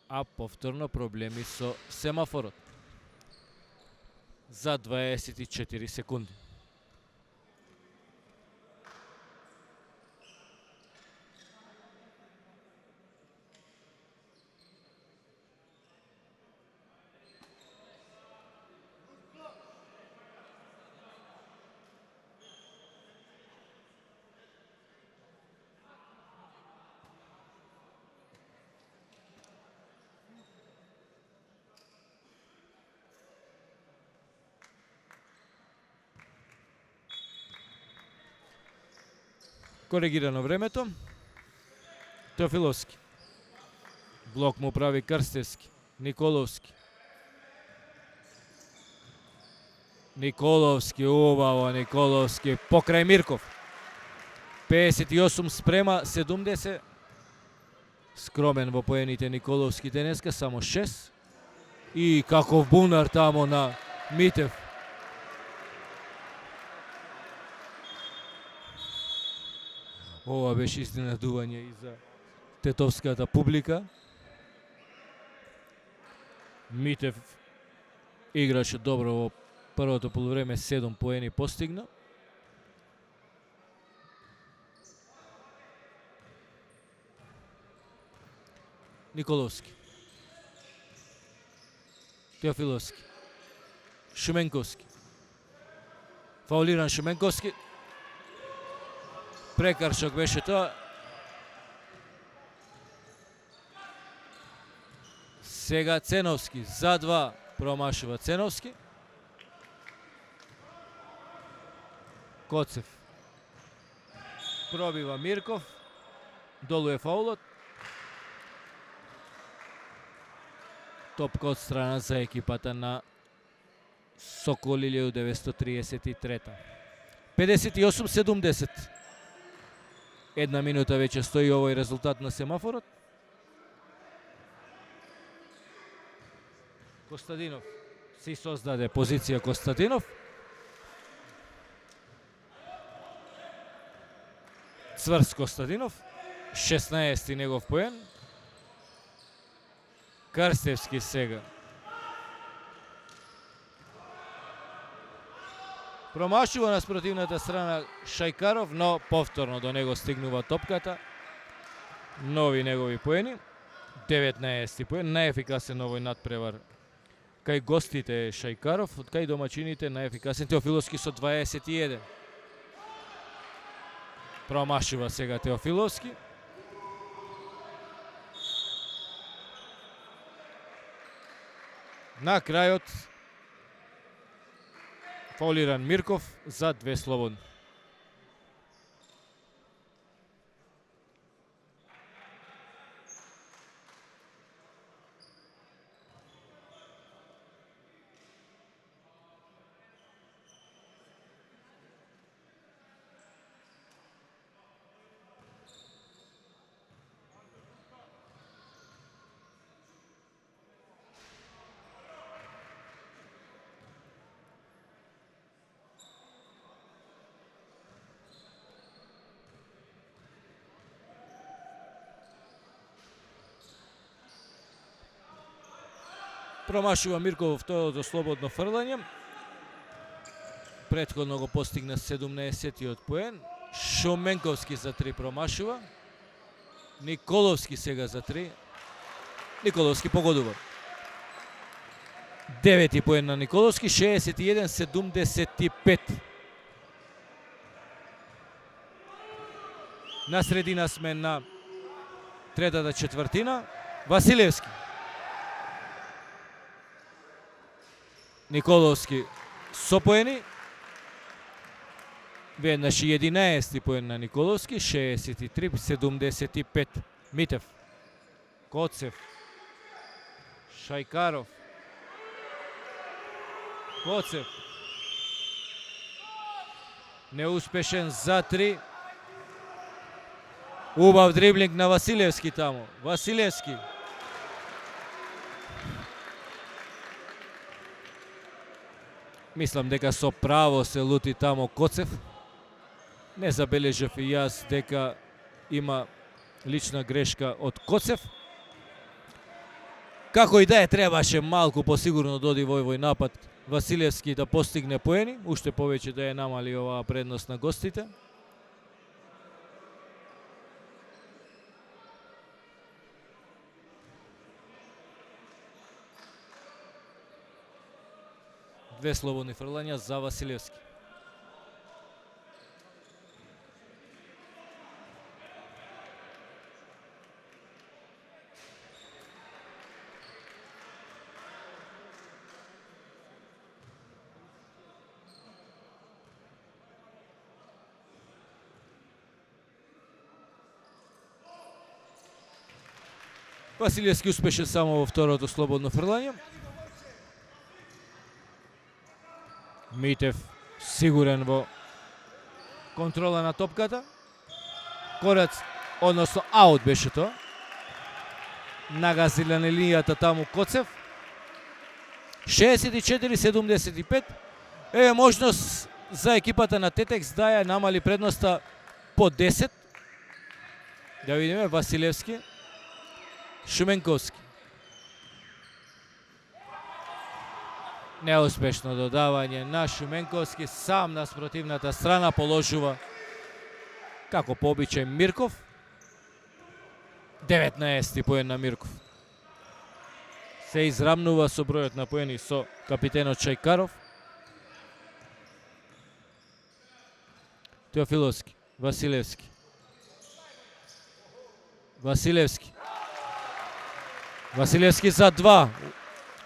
а повторно проблеми со семафорот за 24 секунди. Коригирано времето. Теофиловски. Блок му прави Крстевски. Николовски. Николовски, убаво Николовски. Покрај Мирков. 58 спрема 70. Скромен во поените Николовски денеска, само 6. И каков бунар тамо на Митев. Ова беше изненадување и за тетовската публика. Митев играше добро во првото полувреме, 7 поени постигна. Николовски. Теофиловски. Шуменковски. Фаулиран Шуменковски. Прекаршок беше тоа. Сега Ценовски за 2 промашува Ценовски. Коцев пробива Мирков. Долу е фаулот. Топка од страна за екипата на Соколи 1933. 58-70. Една минута веќе стои овој резултат на семафорот. Костадинов си создаде позиција Костадинов. Цврс Костадинов. 16 негов поен. Крстевски сега. Промашува на спротивната страна Шајкаров, но повторно до него стигнува топката. Нови негови поени. 19 поен. Најефикасен овој надпревар кај гостите Шајкаров, од кај домачините најефикасен Теофиловски со 21. Промашува сега Теофиловски. На крајот фаулиран Мирков за 2 слободни. Промашува Мирков во второто слободно фрлање. Претходно го постигна 17-тиот поен. Шуменковски за 3 промашува. Николовски сега за 3. Николовски погодува. 9 поен на Николовски, 61-75. На средина сме на третата четвртина. Василевски. Николовски со поени. Веднаш 11 поен на Николовски, 63-75. Митев. Коцев. Шајкаров. Коцев. Неуспешен за 3. Убав дриблинг на Василевски таму. Василевски. Мислам дека со право се лути тамо Коцев. Не забележав и јас дека има лична грешка од Коцев. Како и да е, требаше малку посигурно доди во овој напад Василевски да постигне поени, уште повеќе да ја намали оваа предност на гостите. Две слободни фрлања за Василевски. Василевски успеше само во второто слободно фрлање. Митев сигурен во контрола на топката. Корац, односно аут беше тоа. Нагазиле на линијата таму Коцев. 64-75. Еве можност за екипата на Тетекс да ја намали предноста по 10. Да видиме Василевски. Шуменковски. Неуспешно додавање на Шуменковски, сам на спротивната страна положува, како по обичај, Мирков. 19 поен на Мирков. Се израмнува со бројот на поени со капитенот Шајкаров. Теофиловски, Василевски. Василевски. Василевски за 2.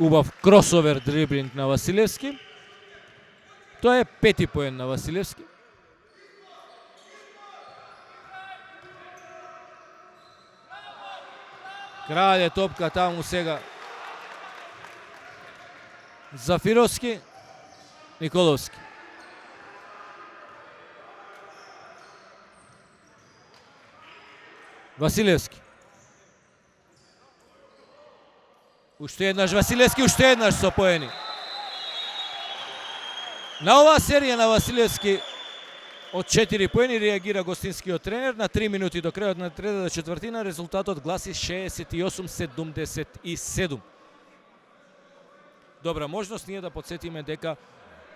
Убав кросовер дриблинг на Василевски. Тоа е 5 поен на Василевски. Краде топка таму сега. Зафировски. Николовски. Василевски. Уште еднаш Василевски, уште еднаш со поени. На оваа серија на Василевски од 4 поени реагира гостинскиот тренер. На 3 минути до крајот на третата четвртина резултатот гласи 68-77. Добра можност ние да подсетиме дека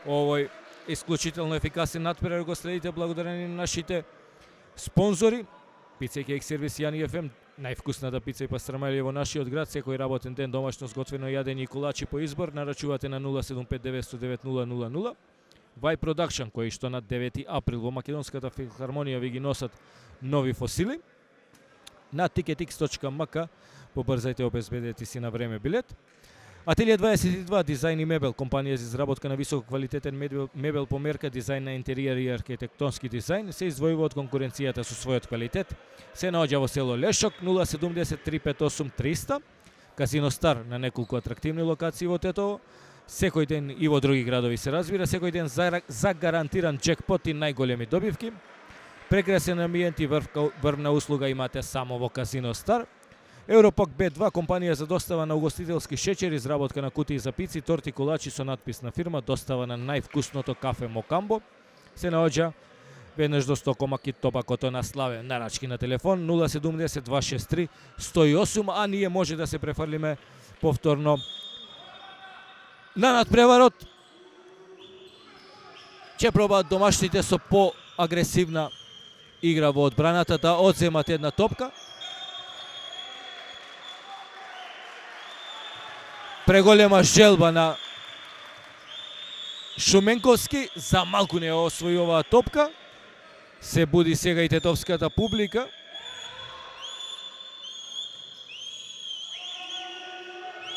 овој исклучително ефикасен натпревар го следите благодарение на нашите спонзори. Пица и кейк сервис Јани ФМ, највкусната пица и пастрамелија во нашиот град, секој работен ден домашно сготвено јадење и кулачи по избор, нарачувате на 075-909-000. Вај Продакшн, кои што на 9 април во Македонската филхармонија ви ги носат нови фосили. На ticketx.mk побрзајте, обезбедете си на време билет. Ателие 22, дизајн и мебел, компанија за изработка на високо квалитетен мебел по мерка, дизајн на интериер и архитектонски дизајн, се издвојува од конкуренцијата со својот квалитет. Се наоѓа во село Лешок, 070-358-300, Казино Стар на неколку атрактивни локации во Тетово. Секој ден и во други градови се разбира, секој ден за гарантиран джекпот и најголеми добивки. Прекрасен амбиент и врвна услуга имате само во Казино Стар. Европак Б2, компанија за достава на угостителски шеќер, изработка на кутии за пици, торти, колачи со надпис на фирма, достава на највкусното кафе Мокамбо. Се наоѓа веднаш до Стокомак и Тобакото на Славе. Нарачки на телефон 070 263 108, а ние може да се префрлиме повторно На надпреварот ќе пробаат домашните со поагресивна игра во одбраната да одземат една топка. Преголема желба на Шуменковски, за малку не освои оваа топка. Се буди сега и тетовската публика.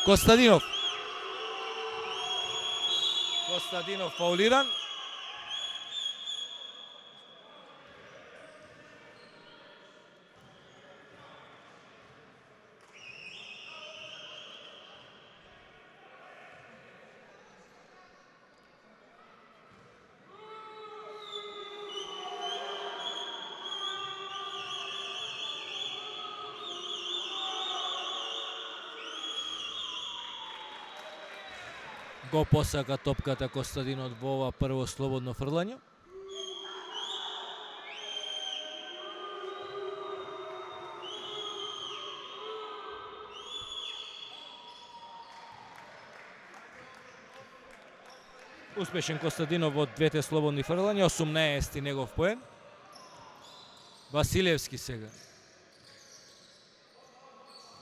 Костадинов фаулиран. Го посака топката Костадинот во ова прво слободно фрлање. Успешен Костадинов во двете слободни фрлања, 18-ти негов поен. Василевски сега.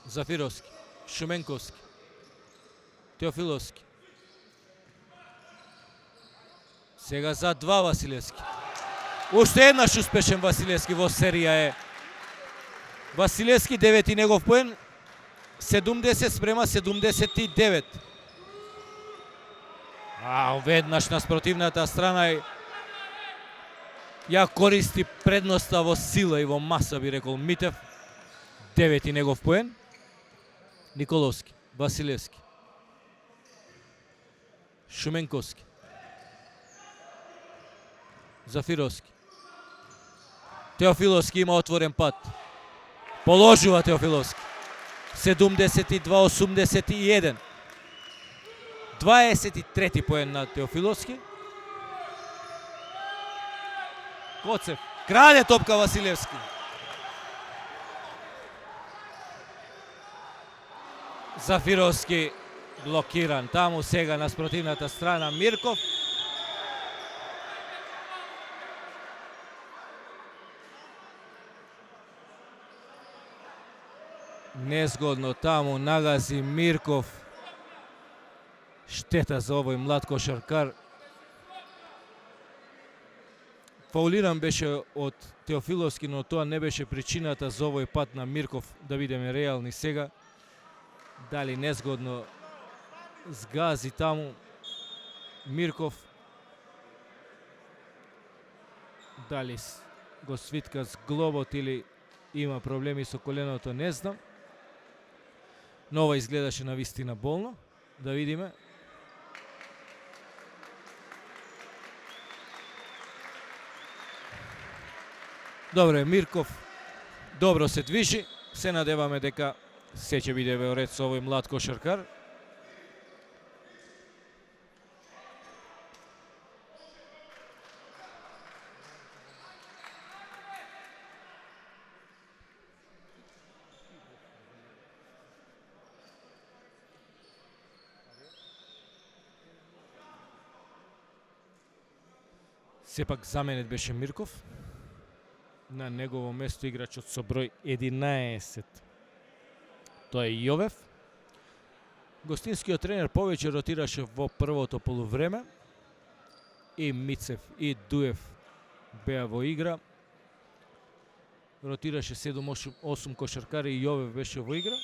Зафировски, Шуменковски, Теофиловски. Сега за два Василевски. Уште еднаш успешен Василевски во серија е. Василевски, 9-ти негов поен, 70 спрема 79. Веднаш на спротивната страна ја користи предноста во сила и во маса, би рекол Митев. 9-ти негов поен. Николовски, Василевски, Шуменковски, Зафировски. Теофиловски има отворен пат. Положува Теофиловски. 72-81. 23-ти поен на Теофиловски. Коцев. Краде топка Василевски. Зафировски блокиран. Таму сега на спротивната страна Мирков. Незгодно таму нагази Мирков. Штета за овој млад кошаркар. Фаулиран беше од Теофиловски, но тоа не беше причината за овој пат на Мирков. Да бидеме реални сега. Дали незгодно згази таму Мирков. Дали го свитка с глобот или има проблеми со коленото, не знам. Но ова изгледаше на вистина болно. Да видиме. Добре, Мирков добро се движи. Се надеваме дека се ќе биде во ред со овој млад кошаркар. Сепак заменет беше Мирков. На негово место играчот со број 11. Тоа е Јовев. Гостинскиот тренер повеќе ротираше во првото полувреме. И Мицев и Дуев беа во игра. Ротираше 7-8 кошаркари и Јовев беше во игра.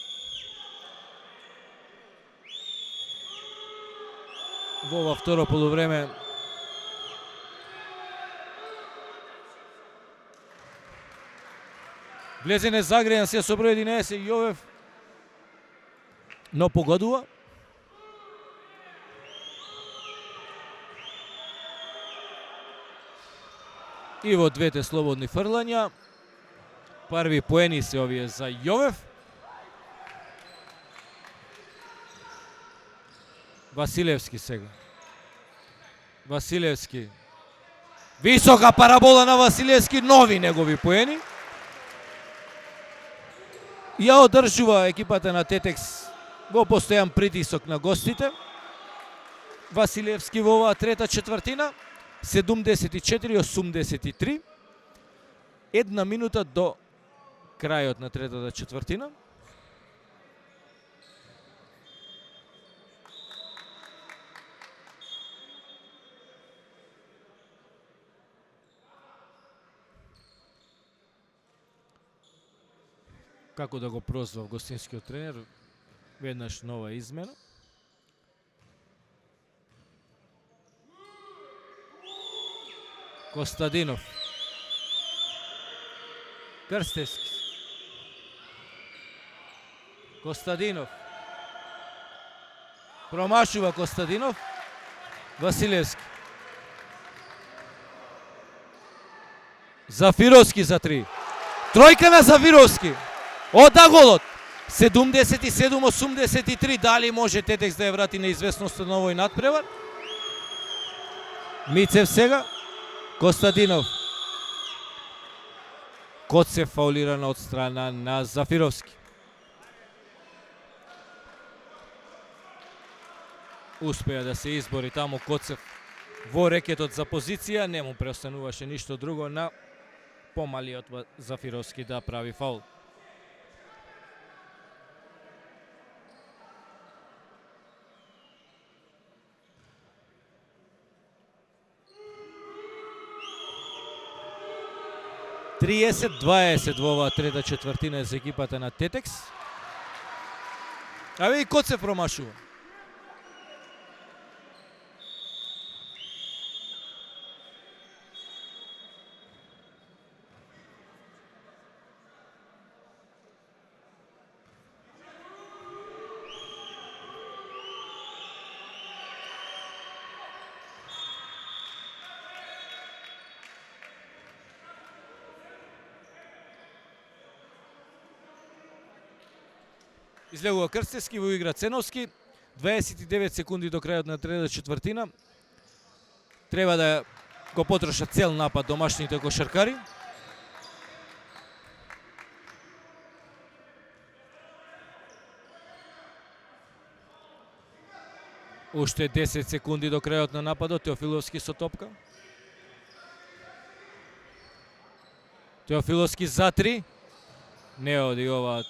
Во ова второ полувреме влезене загрејан се со број 11 Јовев, но погодува. И во двете слободни фрлања. Први поени се овие за Јовев. Василевски сега. Василевски. Висока парабола на Василевски, нови негови поени. Ја одржува екипата на Тетекс во постојан притисок на гостите. Василевски во оваа трета четвртина. 74-83. 1 минута до крајот на третата четвртина. Како да го прозвав гостинскиот тренер, веднаш нова измена. Костадинов. Крстевски. Костадинов. Промашува Костадинов. Василевски. Зафировски за 3. Тројка на Зафировски. Ода голот. 77-83. Дали може Тетекс да ја врати на известноста на овој надпревар? Мицев сега. Костадинов. Коцев фаулирана од страна на Зафировски. Успеа да се избори таму Коцев во рекетот за позиција. Не му преостануваше ништо друго на помалиот Зафировски да прави фаул. (30-20) во оваа трета четвртина за екипата на Тетекс. А и Коцев промашува. Излегува Крстевски, во игра Ценовски. 29 секунди до крајот на третата четвртина. Треба да го потрошат цел напад домашните кошаркари. Уште 10 секунди до крајот на нападот. Теофиловски со топка. Теофиловски за 3. Не оди ова.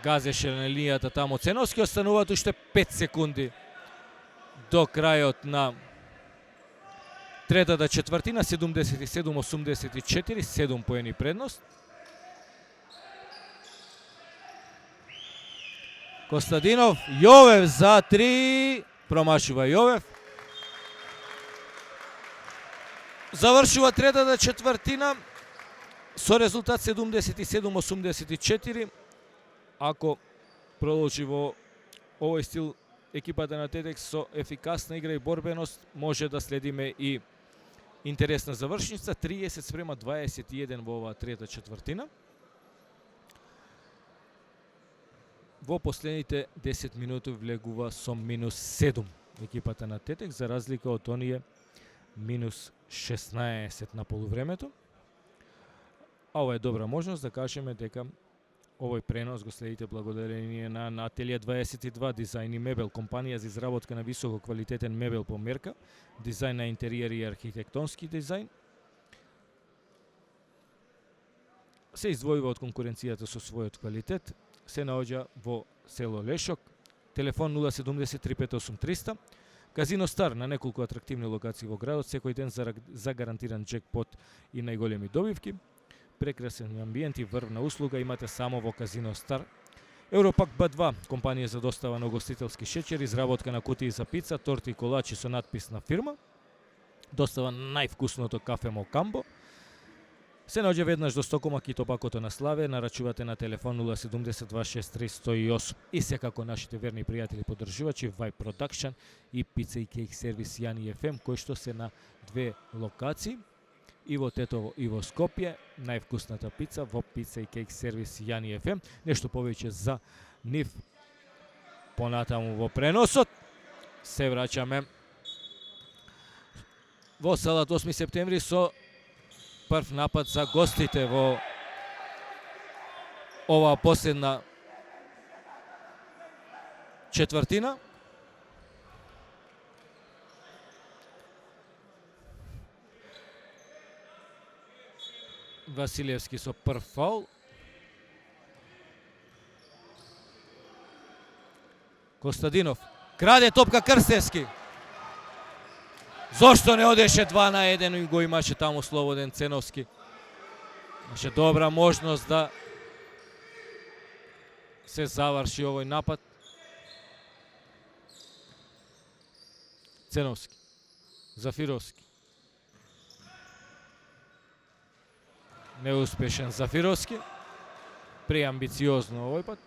Газеше на линијата таму Ценовски. Остануваат уште 5 секунди до крајот на третата четвртина. 77-84, 7 поени предност. Костадинов, Јовев за 3. Промашува Јовев. Завршува третата четвртина со резултат 77-84. Ако продолжи во овој стил екипата на Тетекс со ефикасна игра и борбеност, може да следиме и интересна завршница. 30-21 во оваа трета четвртина. Во последните 10 минути влегува со -7 екипата на Тетекс, за разлика од оние -16 на полувремето. А ова е добра можност да кажеме дека овој пренос го следите благодарение на Ателие 22 дизајн и мебел, компанија за изработка на високо квалитетен мебел по мерка, дизајн на интериери и архитектонски дизајн. Се издвојува од конкуренцијата со својот квалитет. Се наоѓа во село Лешок. Телефон 070-358-300. Казино Стар на неколку атрактивни локации во градот, секој ден за гарантиран джекпот и најголеми добивки. Прекрасен амбиент и врвна услуга имате само во Казино Стар. Европак Б2, компанија за достава на угостителски шеќер, изработка на кутии за пица, торти и колачи со надпис на фирма. Достава највкусното кафе Мокамбо. Се наоѓа веднаш до Стокомак и Топакото на Славе, нарачувате на телефон 070-263-108. И секако нашите верни пријатели поддржувачи Vibe Production и Pizza и Cake Service Јани FM, кои што се на две локации, и во Тетово и во Скопје. Највкусната пица во Pizza и Cake Service Јани FM. Нешто повеќе за нив понатаму во преносот. Се враќаме во салат 8 септември со прв напад за гостите во оваа последна четвртина. Василевски со прв фаул. Костадинов краде топка Крстевски. Зошто не одеше 2 на 1 и го имаше таму слободен Ценовски. Имаше добра можност да се заврши овој напад. Ценовски, Зафировски. Неуспешен Зафировски. Преамбициозно овој пат.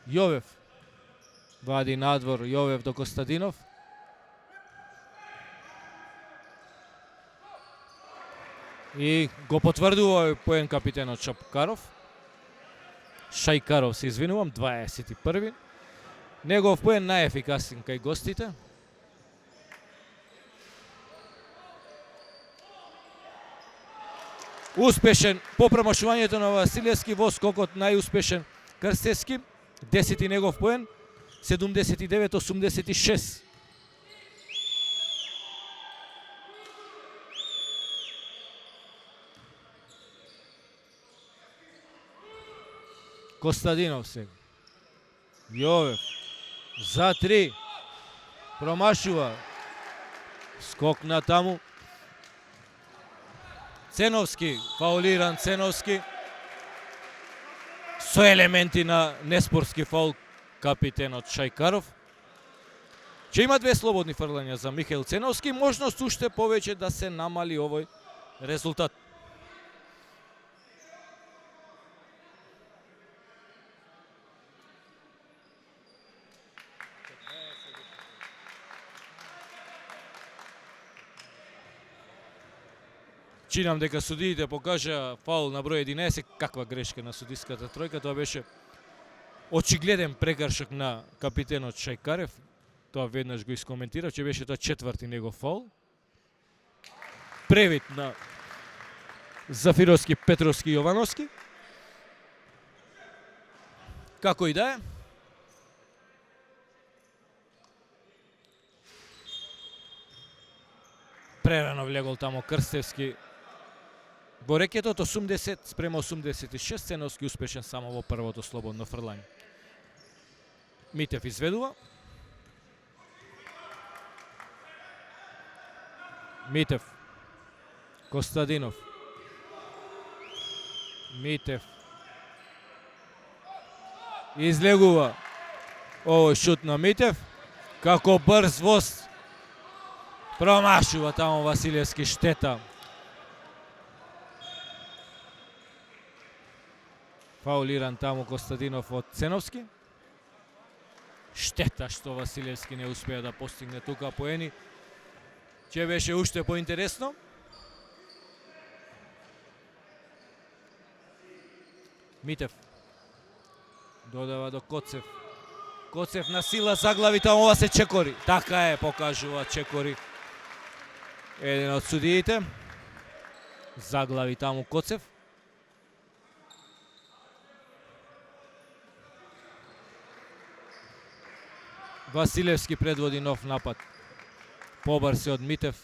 Јовев вади надвор, Јовев до Костадинов. И го потврдува овој поен капитенот Шајкаров, се извинувам, 21. Негов поен најефикасен кај гостите. Успешен по промашувањето на Василевски, во скокот најуспешен Крстевски. 10 негов поен, 79-86. Костадинов сега. Јовев за 3. Промашува. Скок на таму. Ценовски, фаулиран Ценовски. Со елементи на неспорски фаул капитенот Шајкаров. Че има 2 слободни фрлања за Михаил Ценовски, можност уште повеќе да се намали овој резултат. Чинам дека судиите покажа фаул на број 11, каква грешка на судиската тројка, тоа беше очигледен прекршок на капитенот Шајкарев. Тоа веднаш го искоментирав, че беше тоа 4ти негов фаул. Превид на Зафировски, Петровски и Јовановски. Како и да е. Прерано влегол тамо Крстевски во рекетот. 80 спрема 86, Ценовски успешен само во првото слободно фрлање. Митев изведува. Митев. Костадинов. Митев. Излегува овој шут на Митев. Како брз воз промашува тамо Василевски, штета. Фаулиран тамо Костадинов од Ценовски. Штета што Василевски не успеа да постигне тука поени. Че беше уште поинтересно. Митев додава до Коцев. Коцев на сила заглави тамо, ова се чекори. Така е, покажува чекори еден од судиите. Заглави таму Коцев. Василевски предводи нов напад. Побрз од Митев.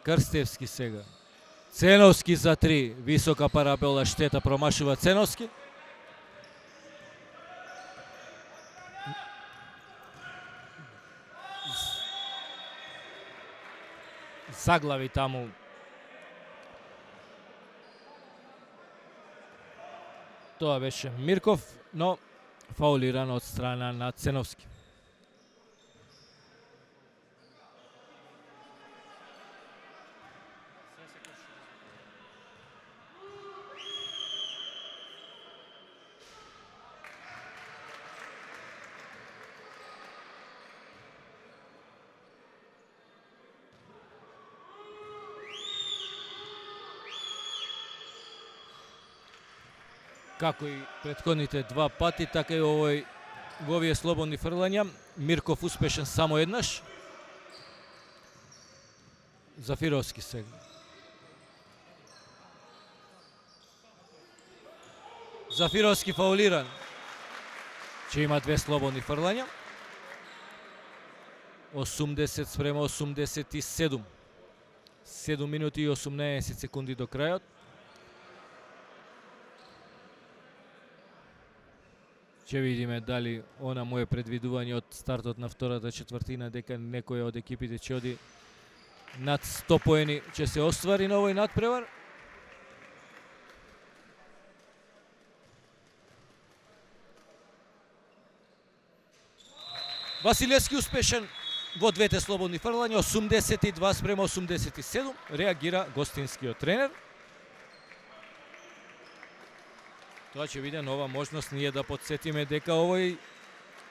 Крстевски сега. Ценовски за 3. Висока парабола, штета, промашува Ценовски. Заглави таму тоа беше Мирков, но фаулиран од страна на Ценовски. Како и претходните 2 пати, така и во овие слободни фрлања. Мирков успешен само еднаш. Зафировски сега. Зафировски фаулиран. Че има 2 слободни фрлања. 80 спрема 87. 7 минути и 18 секунди до крајот. Ќе видиме дали она моје предвидување од стартот на втората четвртина дека некоја од екипите ќе оди над 100 поени ќе се оствари на овој надпревар. Василевски успешен во двете слободни фрлања, 82-87, реагира гостинскиот тренер. Тоа ќе биде нова можност ние да подсетиме дека овој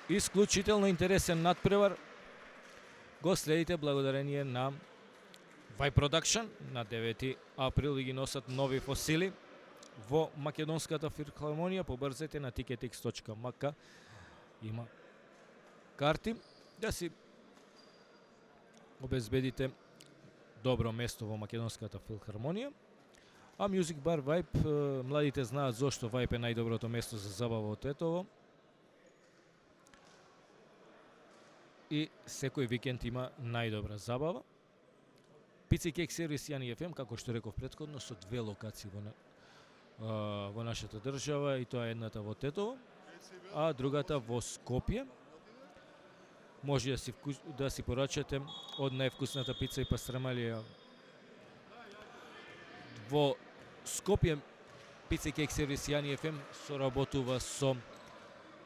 исклучително интересен надпревар го следите благодарение на Vibe Production. На 9 април ги носат нови фосили во Македонската филхармонија. Побрзете на ticketx.mk, има карти да си обезбедите добро место во Македонската филхармонија. А Music Bar Vibe, младите знаат зошто Vibe е најдоброто место за забава од Тетово. И секој викенд има најдобра забава. Пица и кек сервис Јани FM, како што реков претходно, со две локации во нашата држава, и тоа е едната во Тетово, а другата во Скопје. Може да си порачате од највкусната пица и пастрамалија во Скопје. Пица и кек сервис Јани FM соработува со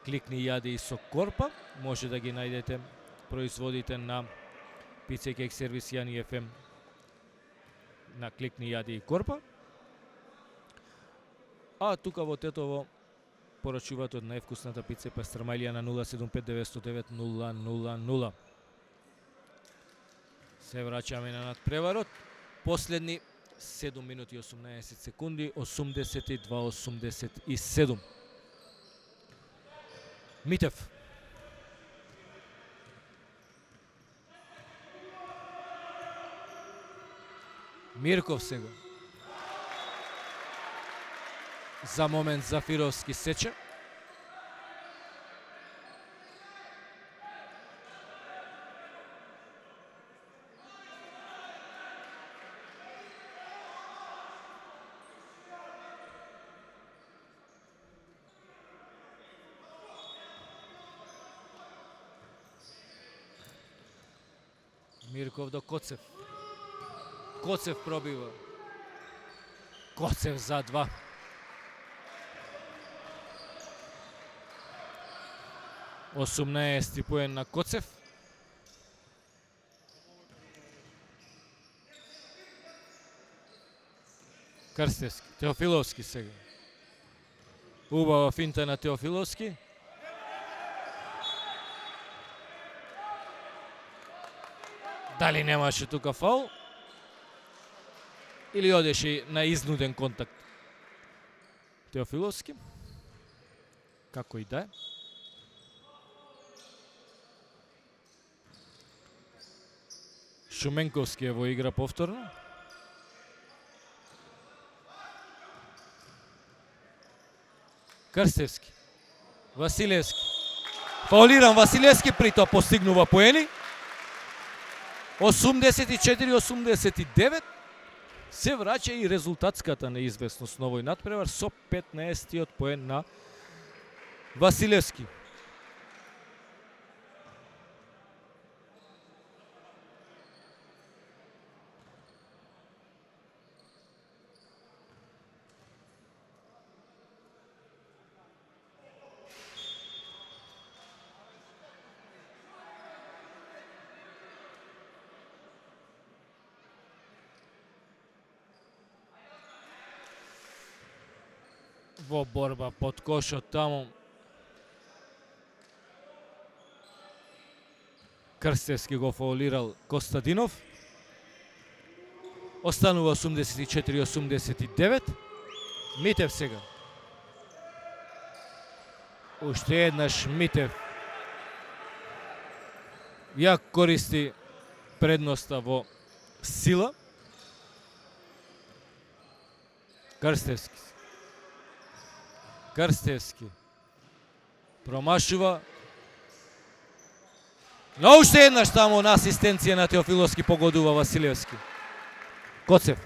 Кликни, јади и со Корпа. Може да ги најдете производите на Пица и кек сервис Јани FM на Кликни, јади и Корпа. А тука во Тетово порачуваат од највкусната пица и пастрамалија на 075-909-000. Се враќаме на надпреварот. Последни 7 минути и 18 секунди, 82-87. Митев. Мирков сега. За момент Зафировски сече. Мирков до Коцев. Коцев пробива. Коцев за 2. Осумнаести поен на Коцев. Крстевски. Теофиловски сега. Убава финта на Теофиловски. Дали немаше тука фаул? Или одеше на изнуден контакт Теофиловски? Како и да е. Шуменковски е во игра повторно. Крстевски. Василевски. Фаулиран Василевски, при тоа постигнува поени. 84-89. Се враќа и резултатската неизвестност на овој надпревар со 15-тиот поен на Василевски. Во борба под кошот таму Крстевски го фаулирал Костадинов. Останува 84-89. Митев сега. Уште еднаш Митев ја користи предноста во сила. Крстевски промашува. Но уште еднаш таму на асистенција на Теофиловски погодува Василевски. Коцев.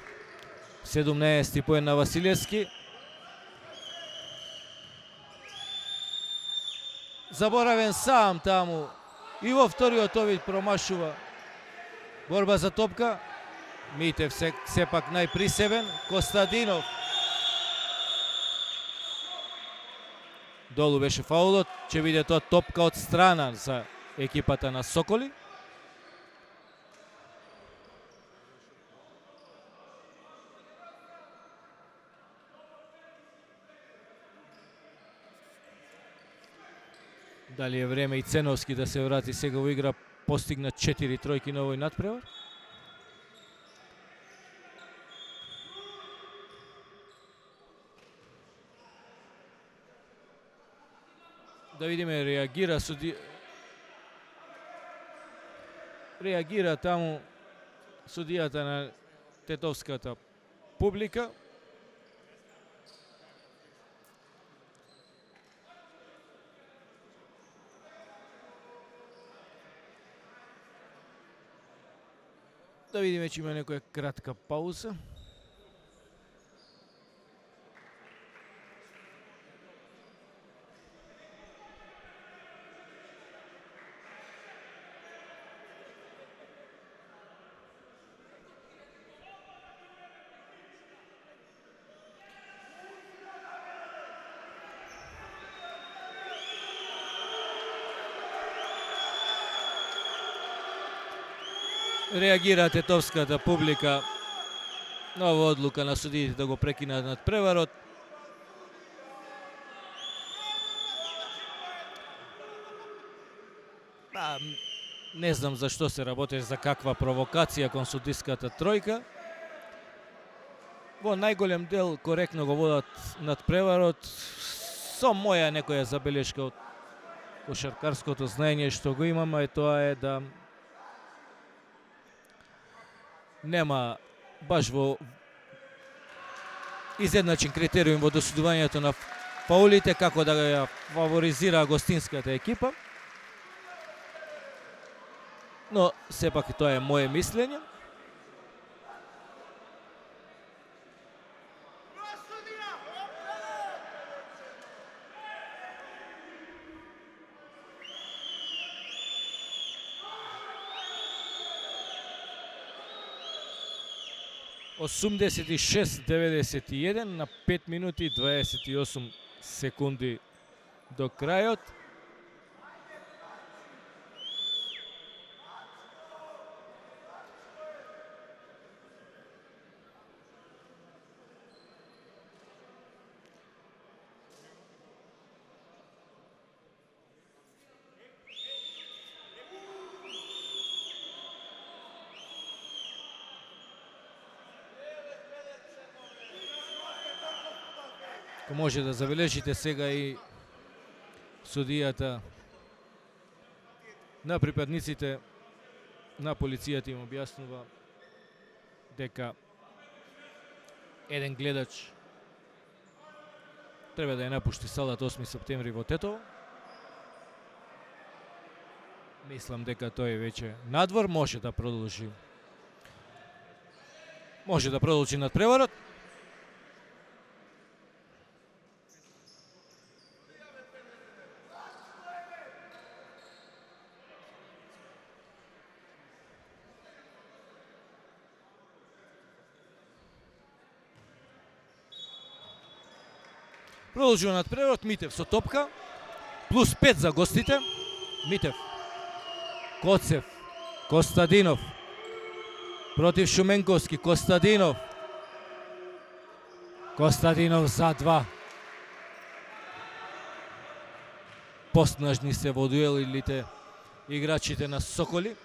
17 поен на Василевски. Заборавен сам таму. И во вториот овид промашува. Борба за топка. Митев сепак најприсебен. Костадинов. Долу беше фаулот. Ќе биде тоа топка од страна за екипата на Соколи. Дали е време и Ценовски да се врати сега во игра, постигна 4 тројки на овој надпревар. Да видиме, реагира таму судијата на тетовската публика. Да видиме че има некоја кратка пауза. Реагира тетовската публика на ова одлука на судиите да го прекинат надпреварот. Не знам за што се работеше, за каква провокација кон судиската тројка. Во најголем дел коректно го водат надпреварот. Со моја некоја забелешка од кошаркарското знаење што го имам, е тоа е да нема баш во изедначен критериум во досудувањето на фаулите, како да ја фаворизира гостинската екипа. Но сепак тоа е моје мислење. Осумдесет и 6-91 на 5 минути и 28 секунди до крајот. Ко може да забележите сега и судијата на припадниците на полицијата им објаснува дека еден гледач треба да ја напушти салата 8 септември во Тетово. Мислам дека тој веќе надвор, може да продолжи надпреварот. Продолжува надпреварот. Митев со топка. Плюс 5 за гостите. Митев. Коцев. Костадинов. Против Шуменковски. Костадинов. Костадинов за 2. Поснажни се во дуелите играчите на Соколи.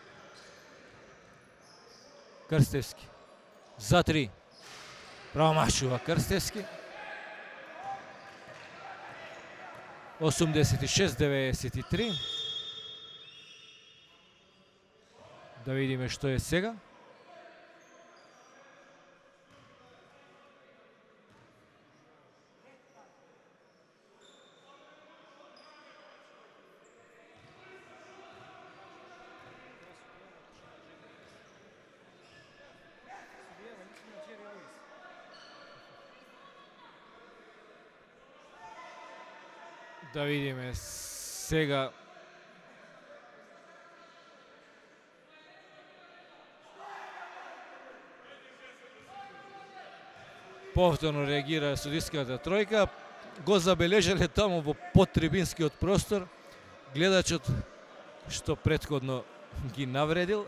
Крстевски. За 3. Промашува Крстевски. 86-93. Да видиме што е сега. Да видиме сега повторно реагира судиската тројка. Го забележале таму во подтрибинскиот простор гледачот што претходно ги навредил.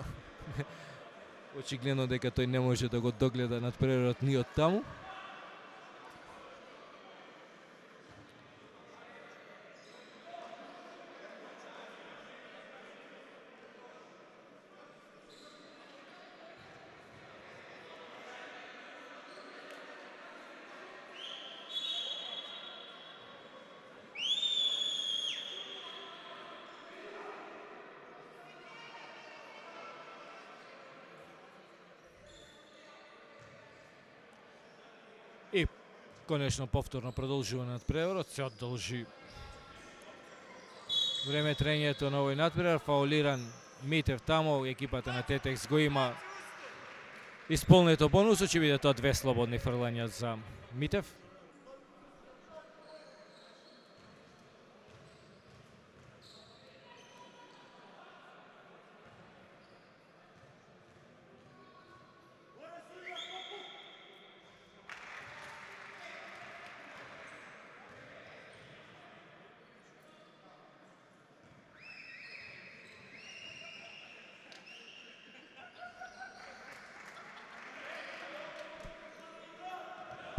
Очигледно дека тој не може да го догледа натпреварот ни од таму. И конечно повторно продолжува надпреварот, се одолжи време трењето на овој надпревар, фаулиран Митев таму, екипата на Тетекс го има исполнето бонусот, ќе биде тоа 2 слободни фрлања за Митев.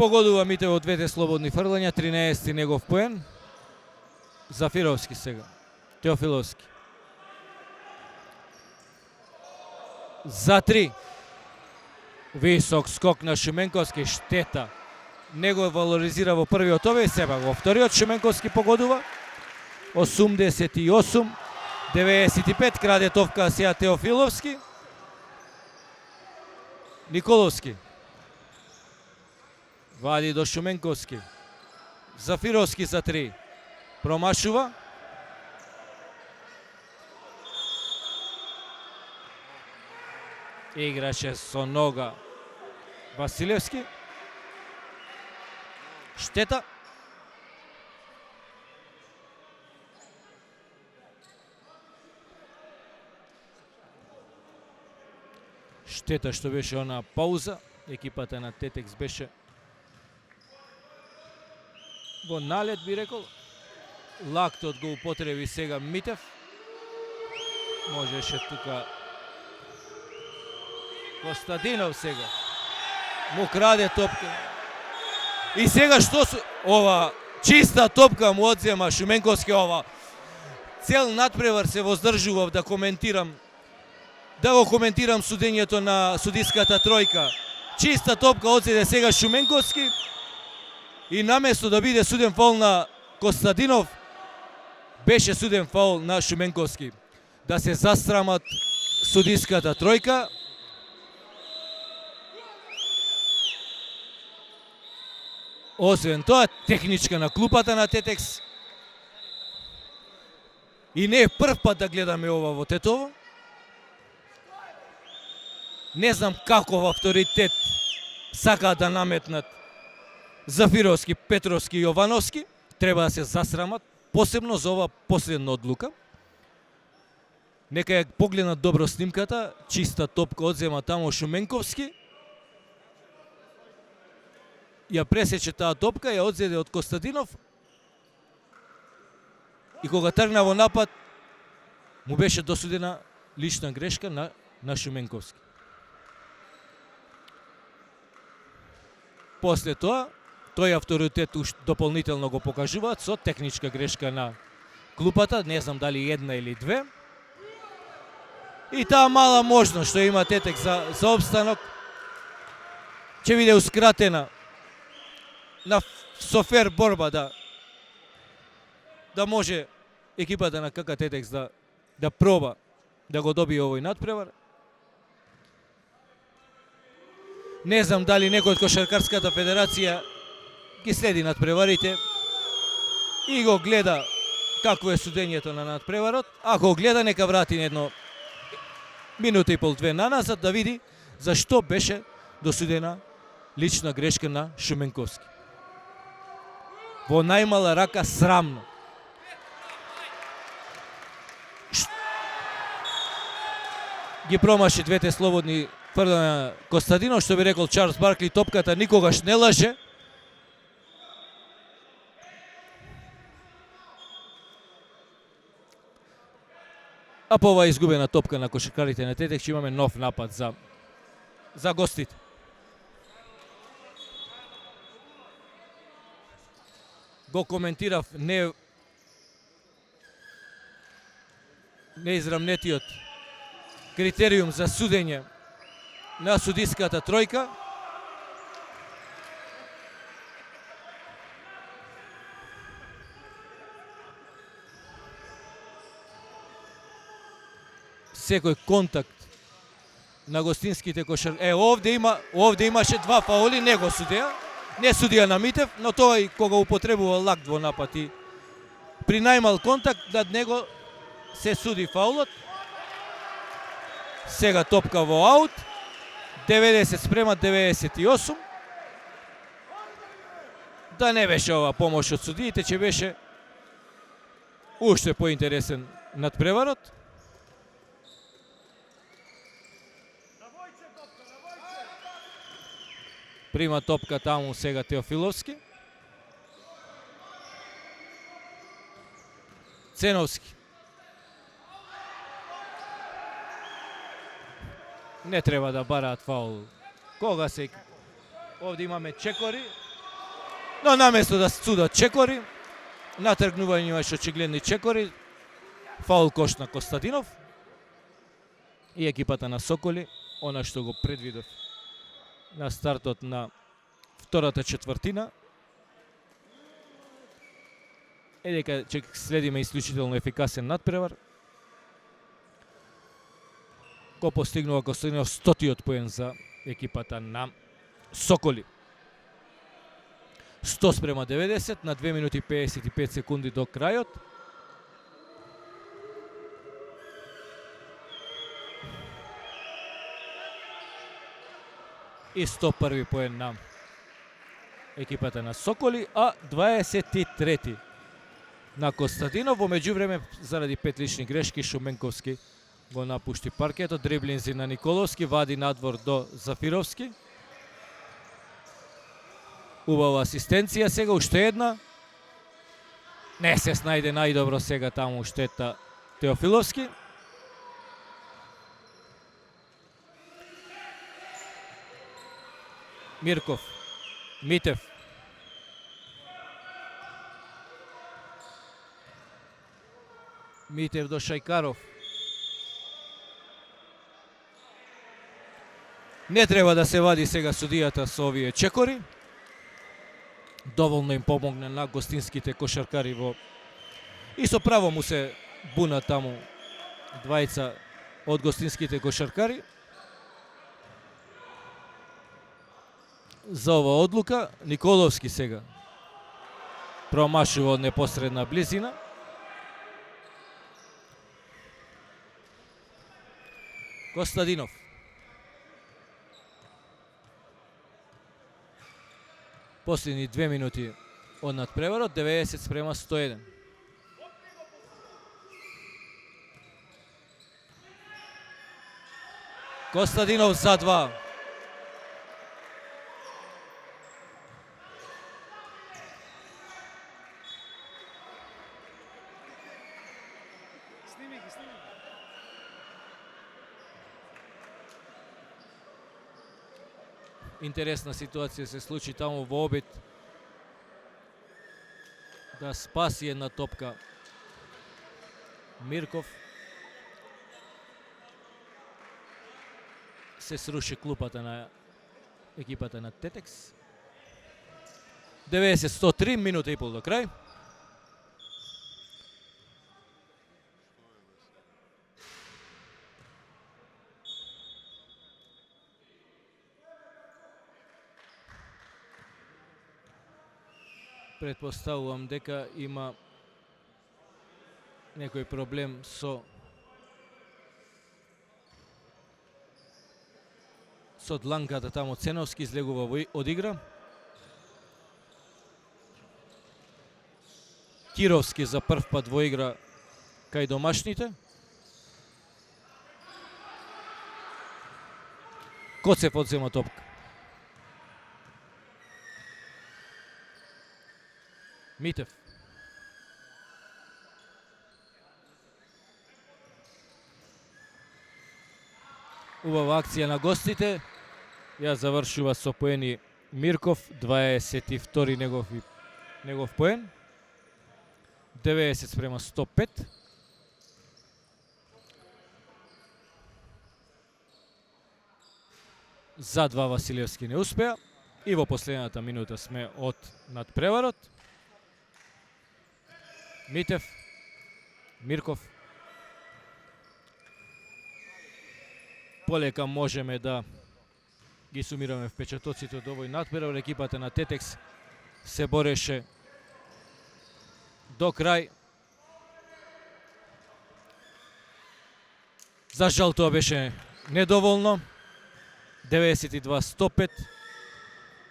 Погодува Митев од 2 слободни фрлања, 13 негов поен. Зафировски сега. Теофиловски. За 3. Висок скок на Шуменковски, штета. Не го валоризира во првиот овој, сега во вториот Шуменковски погодува. 88-95, краде топка сега Теофиловски. Николовски. Вади до Шуменковски. Зафировски за 3. Промашува. Играше со нога Василевски. Штета. Штета што беше она пауза. Екипата на Тетекс беше во налет, би рекол. Лактот го употреби сега Митев. Можеше тука Костадинов сега. Му краде топка. И сега што ова чиста топка му одзема Шуменковски, ова цел надпревар се воздржував да коментирам. Да го коментирам судењето на судиската тројка. Чиста топка одзеде сега Шуменковски. И наместо да биде суден фаул на Костадинов, беше суден фаул на Шуменковски. Да се засрамат судиската тројка. Освен тоа, техничка на клупата на Тетекс. И не е прв пат да гледаме ова во Тетово. Не знам каков авторитет сакаат да наметнат Зафировски, Петровски и Јовановски. Треба да се засрамат, посебно за ова последна одлука. Нека ја погледнат добро снимката, чиста топка одзема тамо Шуменковски. Ја пресече таа топка, ја одзеде од Костадинов. И кога тргна во напад, му беше досудена лична грешка на Шуменковски. После тоа, тој авторитет дополнително го покажуваат со техничка грешка на клупата, не знам дали една или две. И таа мала можност што има Тетек за обстанок ќе биде ускратена на софер борба да може екипата на КК Тетекс да проба да го добие овој надпревар. Не знам дали некој од Кошаркарската федерација ги следи надпреварите и го гледа какво е судењето на надпреварот. Ако го гледа, нека врати едно минута и пол-две наназад да види зашто беше досудена лична грешка на Шуменковски. Во најмала рака срамно. ги промаши двете слободни фрлања Костадинов, што би рекол Чарлс Баркли, топката никогаш не лаже. А по оваа изгубена топка на кошаркарите на Тетекс имаме нов напад за гостите. Го коментирав неизрамнетиот критериум за судење на судиската тројка. Секој контакт на гостинските кошаркари. Овде имаше два фаули, не го судеа. Не судија на Митев, но тој кога употребува лак двонапад и при најмал контакт над него се суди фаулот. Сега топка во аут. 90-98. Да не беше ова помош од судиите, че беше уште поинтересен надпреварот. Прима топка таму сега Теофиловски. Ценовски. Не треба да бараат фаул. Кога се... Овде имаме чекори. Но наместо да судат чекори, натргнување имаше очигледни чекори. Фаул кош на Костадинов. И екипата на Соколи, она што го предвидов на стартот на втората четвртина. Дека ќе следиме исклучително ефикасен надпревар. Го постигнува Костадинов 100-тиот поен за екипата на Соколи. 100:90 на 2 минути 55 секунди до крајот. И 101 поен на екипата на Соколи, а 23 на Костадинов. Во меѓувреме, заради 5 лични грешки, Шуменковски го напушти паркетот. Дриблинзи на Николовски, вади надвор до Зафировски. Убава асистенција, сега уште една. Не се снајде најдобро сега таму штета Теофиловски. Мирков, Митев. Митев до Шајкаров. Не треба да се вади сега судијата со овие чекори. Доволно им помогна на гостинските кошаркари во... И со право му се буна таму двајца од гостинските кошаркари за ова одлука. Николовски сега промашува од непосредна близина. Костадинов. Последни 2 минути од надпреварот, 90:101. Костадинов за 2. Интересна ситуација се случи таму во обид. Да спаси една топка Мирков. Се сруши клупата на екипата на Тетекс. 90:103, минута и пол до крај. Предпоставувам дека има некој проблем со дланката таму. Ценовски излегува од игра. Кировски за прв пат во игра кај домашните. Коцев одзема топка. Митев. Убава акција на гостите. Ја завршува со поени Мирков, 22 негов поен. 90-105. За 2 Василевски не успеа. И во последната минута сме од надпреварот. Митев, Мирков. Полека можеме да ги сумираме впечатоците од овој надпревар. Екипата на Тетекс се бореше до крај. За жал тоа беше недоволно. 92-105.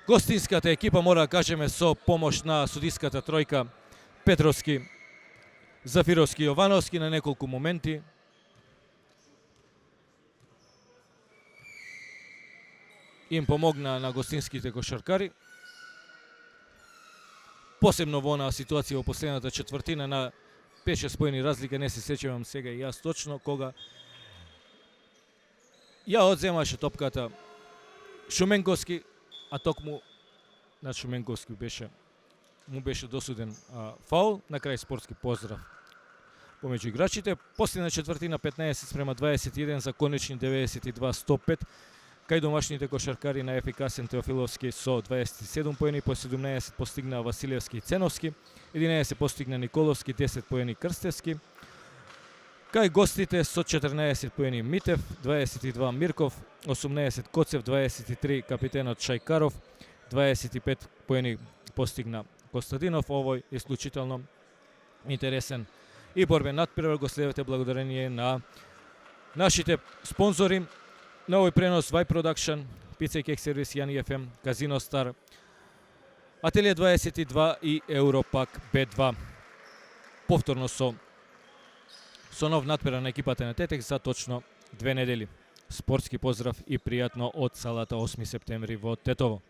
Гостинската екипа, мора да кажеме, со помош на судиската тројка Петровски, Зафировски и Јовановски на неколку моменти. Им помогна на гостинските кошаркари. Посебно во онаа ситуација во последната четвртина на 5-6 поени разлика, не се сеќавам сега и јас точно кога ја одземаше топката Шуменковски, а токму на Шуменковски му беше досуден фаул. На крај спортски поздрав помеѓу играчите. Последна четвртина 15-21 за конечни 92-105. Кај домашните кошаркари на ефикасен Теофиловски со 27 поени, по 17 постигна Василевски и Ценовски, 11 постигна Николовски, 10 поени Крстевски. Кај гостите со 14 поени Митев, 22 Мирков, 18 Коцев, 23 капитенот Шајкаров, 25 поени постигна Костадинов. Овој исклучително интересен и борбен надпревар го следите благодарение на нашите спонзори на овој пренос: Vibe Production, Pizza и Кек сервис, Јани FM, Казино Стар, Ателие 22 и Европак Б2. Повторно со нов надпревар на екипата на Тетекс за точно 2 недели. Спортски поздрав и пријатно од салата 8 септември во Тетово.